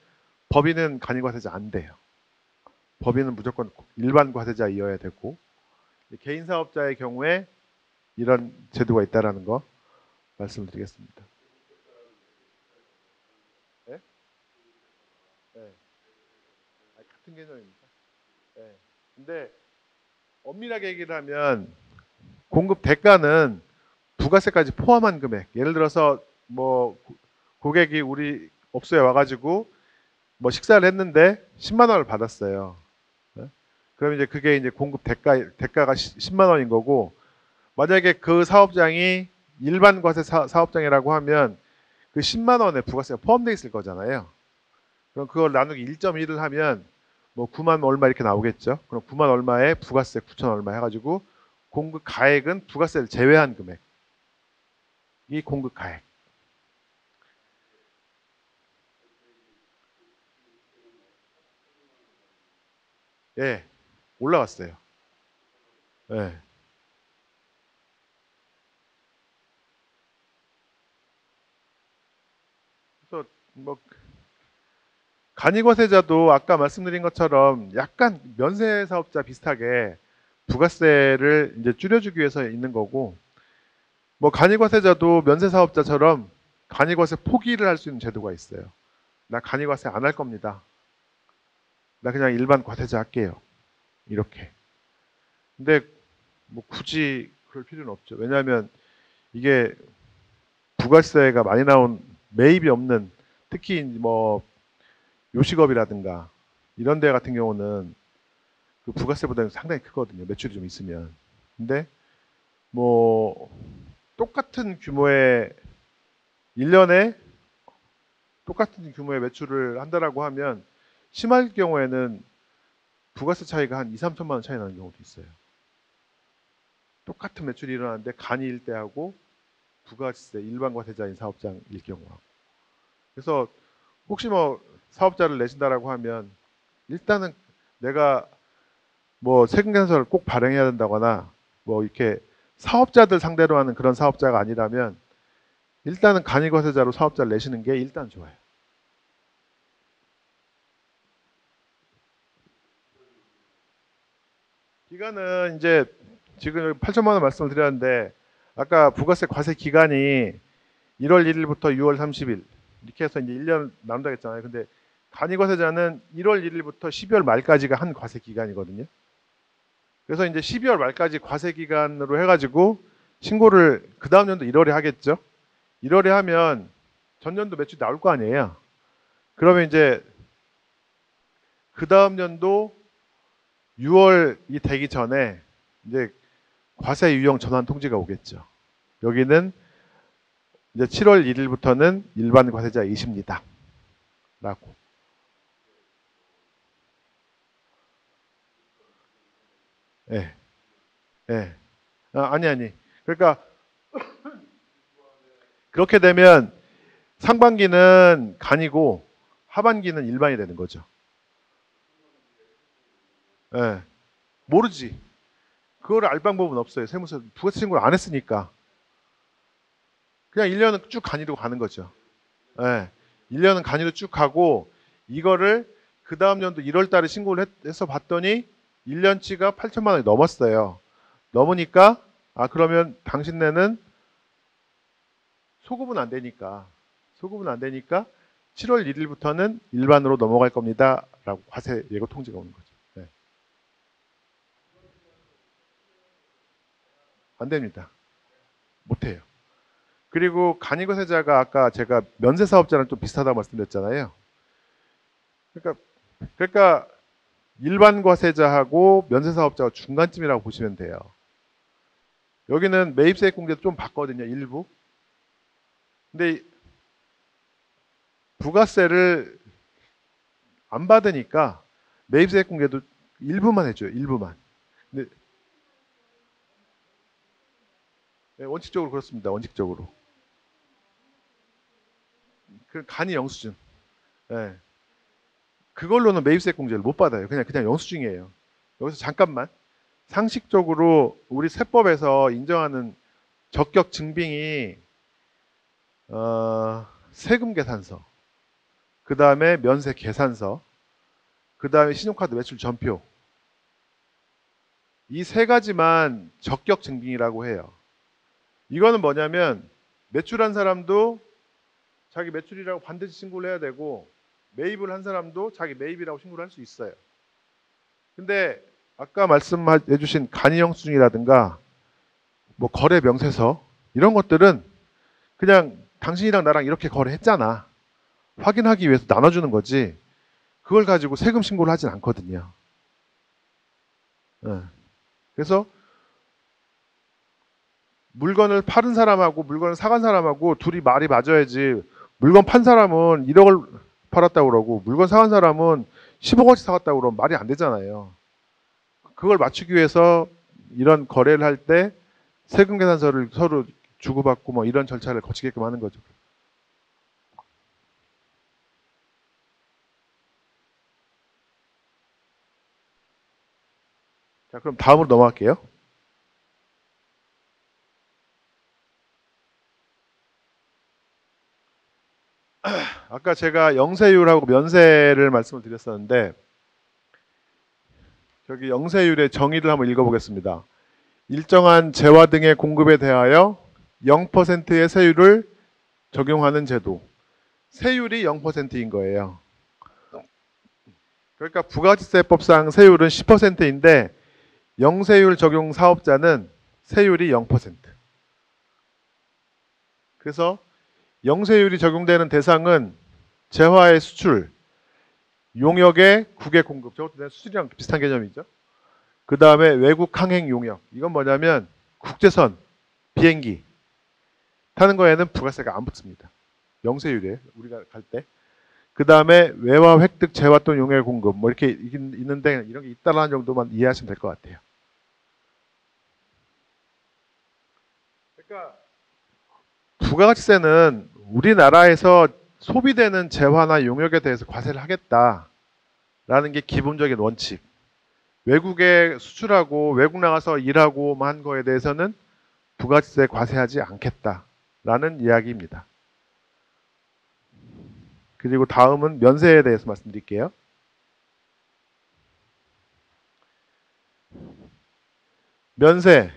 법인은 간이과세자 안 돼요. 법인은 무조건 일반 과세자이어야 되고 개인 사업자의 경우에 이런 제도가 있다라는 거 말씀을 드리겠습니다. 네? 네. 같은 개념입니다. 네. 근데 엄밀하게 얘기를 하면 공급 대가는 부가세까지 포함한 금액. 예를 들어서 뭐 고객이 우리 업소에 와가지고 뭐 식사를 했는데 10만 원을 받았어요. 네? 그럼 이제 그게 이제 공급 대가가 10만 원인 거고 만약에 그 사업장이 일반 과세 사업장이라고 하면 그 10만 원에 부가세가 포함되어 있을 거잖아요. 그럼 그걸 나누기 1.1을 하면 뭐 9만 얼마 이렇게 나오겠죠. 그럼 9만 얼마에 부가세 9천 얼마 해가지고 공급 가액은 부가세를 제외한 금액이 공급 가액. 예, 올라갔어요. 예. 그래서 뭐 간이과세자도 아까 말씀드린 것처럼 약간 면세 사업자 비슷하게 부가세를 이제 줄여주기 위해서 있는 거고 뭐 간이과세자도 면세 사업자처럼 간이과세 포기를 할 수 있는 제도가 있어요. 나 간이과세 안 할 겁니다. 나 그냥 일반 과세자 할게요. 이렇게. 근데 뭐 굳이 그럴 필요는 없죠. 왜냐하면 이게 부가세가 많이 나온 매입이 없는 특히 뭐 요식업이라든가 이런 데 같은 경우는 그 부가세보다는 상당히 크거든요. 매출이 좀 있으면. 근데 뭐 똑같은 규모의 1년에 똑같은 규모의 매출을 한다라고 하면 심할 경우에는 부가세 차이가 한 2, 3천만 원 차이 나는 경우도 있어요. 똑같은 매출이 일어나는데 간이일 때하고 부가세 일반 과세자인 사업장일 경우하고. 그래서 혹시 뭐 사업자를 내신다라고 하면 일단은 내가 뭐 세금계산서를 꼭 발행해야 된다거나 뭐 이렇게 사업자들 상대로 하는 그런 사업자가 아니라면 일단은 간이과세자로 사업자를 내시는 게 일단 좋아요. 기간은 이제 지금 8천만 원 말씀을 드렸는데 아까 부가세 과세 기간이 1월 1일부터 6월 30일 이렇게 해서 이제 1년 나눈다 했잖아요. 근데 간이과세자는 1월 1일부터 12월 말까지가 한 과세 기간이거든요. 그래서 이제 12월 말까지 과세 기간으로 해가지고 신고를 그 다음 연도 1월에 하겠죠. 1월에 하면 전년도 매출이 나올 거 아니에요. 그러면 이제 그 다음 연도 6월이 되기 전에 이제 과세 유형 전환 통지가 오겠죠. 여기는 이제 7월 1일부터는 일반 과세자이십니다. 라고. 예. 예. 아니. 그러니까 그렇게 되면 상반기는 간이고 하반기는 일반이 되는 거죠. 예. 모르지. 그걸 알 방법은 없어요. 세무서 부가세 신고를 안 했으니까. 그냥 1년은 쭉 간이로 가는 거죠. 예. 1년은 간이로 쭉 가고 이거를 그 다음 연도 1월 달에 신고를 해서 봤더니 1년치가 8천만 원이 넘었어요. 넘으니까 그러면 당신네는 소급은 안 되니까 7월 1일부터는 일반으로 넘어갈 겁니다. 라고 과세 예고 통지가 오는 거죠. 네. 안 됩니다. 못 해요. 그리고 간이거세자가 아까 제가 면세 사업자랑 좀 비슷하다고 말씀드렸잖아요. 그러니까 일반 과세자하고 면세 사업자가 중간쯤이라고 보시면 돼요. 여기는 매입세액 공제도 좀 받거든요, 일부. 근데 부가세를 안 받으니까 매입세액 공제도 일부만 해줘요, 일부만. 근데 네, 원칙적으로 그렇습니다, 원칙적으로. 그 간이 영수증. 네. 그걸로는 매입세액 공제를 못 받아요. 그냥 영수증이에요. 여기서 잠깐만. 상식적으로 우리 세법에서 인정하는 적격 증빙이 세금 계산서, 그 다음에 면세 계산서, 그 다음에 신용카드 매출 전표. 이 세 가지만 적격 증빙이라고 해요. 이거는 뭐냐면 매출한 사람도 자기 매출이라고 반드시 신고를 해야 되고, 매입을 한 사람도 자기 매입이라고 신고를 할 수 있어요. 근데 아까 말씀해 주신 간이영수증이라든가 뭐 거래 명세서 이런 것들은 그냥 당신이랑 나랑 이렇게 거래했잖아, 확인하기 위해서 나눠주는 거지, 그걸 가지고 세금 신고를 하진 않거든요. 네. 그래서 물건을 팔은 사람하고 물건을 사간 사람하고 둘이 말이 맞아야지, 물건 판 사람은 1억을 팔았다고 그러고 물건 사간 사람은 10억어치 사갔다고 그러면 말이 안 되잖아요. 그걸 맞추기 위해서 이런 거래를 할 때 세금 계산서를 서로 주고받고 뭐 이런 절차를 거치게끔 하는 거죠. 자, 그럼 다음으로 넘어갈게요. 아까 제가 영세율하고 면세를 말씀을 드렸었는데, 저기 영세율의 정의를 한번 읽어보겠습니다. 일정한 재화 등의 공급에 대하여 0%의 세율을 적용하는 제도. 세율이 0%인 거예요. 그러니까 부가가치세법상 세율은 10%인데 영세율 적용 사업자는 세율이 0%. 그래서 영세율이 적용되는 대상은 재화의 수출, 용역의 국외 공급, 저것도 수출이랑 비슷한 개념이죠. 그 다음에 외국 항행 용역. 이건 뭐냐면 국제선, 비행기 타는 거에는 부가세가 안 붙습니다. 영세율이에요, 우리가 갈 때. 그 다음에 외화 획득 재화 또는 용역의 공급 뭐 이렇게 있는데, 이런 게 있다라는 정도만 이해하시면 될 것 같아요. 그러니까 부가가치세는 우리나라에서 소비되는 재화나 용역에 대해서 과세를 하겠다라는 게 기본적인 원칙. 외국에 수출하고 외국 나가서 일하고 한 거에 대해서는 부가가치세 과세하지 않겠다라는 이야기입니다. 그리고 다음은 면세에 대해서 말씀드릴게요. 면세,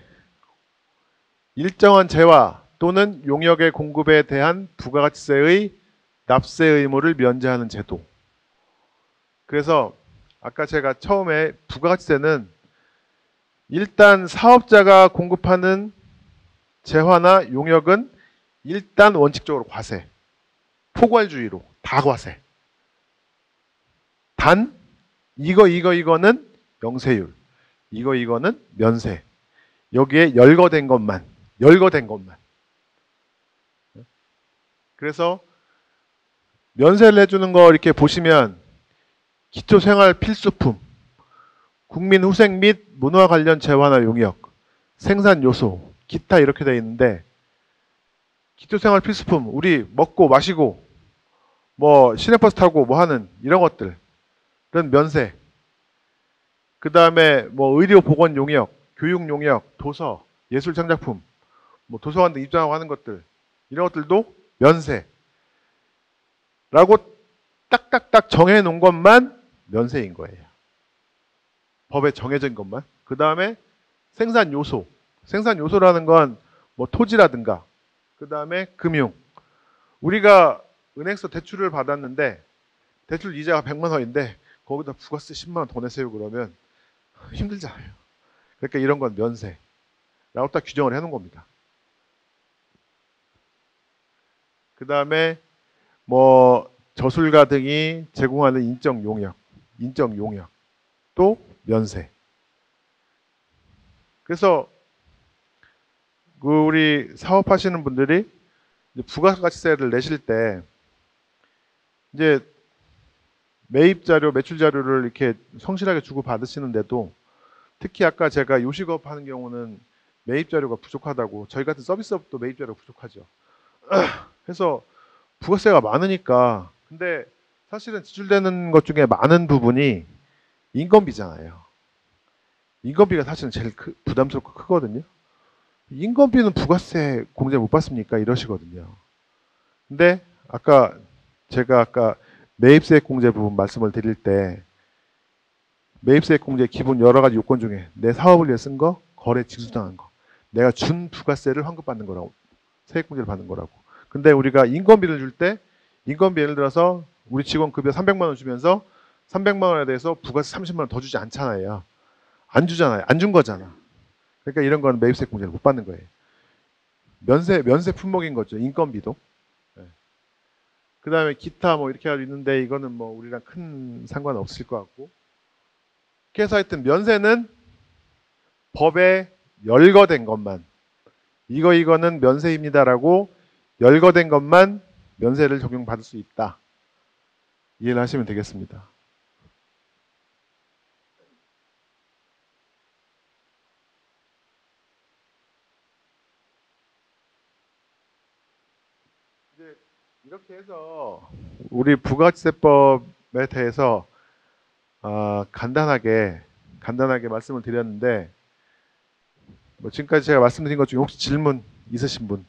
일정한 재화 또는 용역의 공급에 대한 부가가치세의 납세 의무를 면제하는 제도. 그래서 아까 제가 처음에 부가가치세는 일단 사업자가 공급하는 재화나 용역은 일단 원칙적으로 과세, 포괄주의로 다 과세. 단 이거는 영세율, 이거는 면세. 여기에 열거된 것만. 그래서 면세를 해주는 거 이렇게 보시면 기초생활 필수품, 국민후생 및 문화 관련 재화나 용역, 생산 요소, 기타 이렇게 되어 있는데, 기초생활 필수품, 우리 먹고 마시고 뭐 시내버스 타고 뭐 하는 이런 것들은 면세. 그 다음에 뭐 의료 보건 용역, 교육 용역, 도서, 예술 창작품, 뭐 도서관 등 입장하고 하는 것들, 이런 것들도 면세. 라고 딱딱딱 정해놓은 것만 면세인 거예요. 법에 정해진 것만. 그 다음에 생산 요소. 생산 요소라는 건 뭐 토지라든가, 그 다음에 금융. 우리가 은행에서 대출을 받았는데 대출 이자가 100만 원인데 거기다 부가세 10만 원 더 내세요 그러면 힘들잖아요. 그러니까 이런 건 면세. 라고 딱 규정을 해놓은 겁니다. 그 다음에 뭐 저술가 등이 제공하는 인적 용역, 또 면세. 그래서 그 우리 사업하시는 분들이 이제 부가가치세를 내실 때 이제 매입 자료, 매출 자료를 이렇게 성실하게 주고 받으시는데도 특히 아까 제가 요식업 하는 경우는 매입 자료가 부족하다고, 저희 같은 서비스업도 매입 자료가 부족하죠. 그래서 부가세가 많으니까, 근데 사실은 지출되는 것 중에 많은 부분이 인건비잖아요. 인건비가 사실은 제일 부담스럽고 크거든요. 인건비는 부가세 공제 못 받습니까? 이러시거든요. 근데 제가 아까 매입세액 공제 부분 말씀을 드릴 때, 매입세액 공제 기본 여러 가지 요건 중에 내 사업을 위해 쓴 거, 거래 징수당한 거, 내가 준 부가세를 환급받는 거라고, 세액 공제를 받는 거라고. 근데 우리가 인건비를 줄 때, 인건비 예를 들어서 우리 직원 급여 300만 원 주면서 300만 원에 대해서 부가세 30만 원 더 주지 않잖아요. 안 주잖아요. 안 준 거잖아. 그러니까 이런 건 매입세액 공제를 못 받는 거예요. 면세 품목인 거죠. 인건비도. 그 다음에 기타 뭐 이렇게 해가지고 있는데, 이거는 뭐 우리랑 큰 상관은 없을 것 같고. 그래서 하여튼 면세는 법에 열거된 것만, 이거는 면세입니다라고 열거된 것만 면세를 적용받을 수 있다. 이해를 하시면 되겠습니다. 이제 이렇게 해서 우리 부가세법에 대해서 간단하게 말씀을 드렸는데, 뭐 지금까지 제가 말씀드린 것 중에 혹시 질문 있으신 분?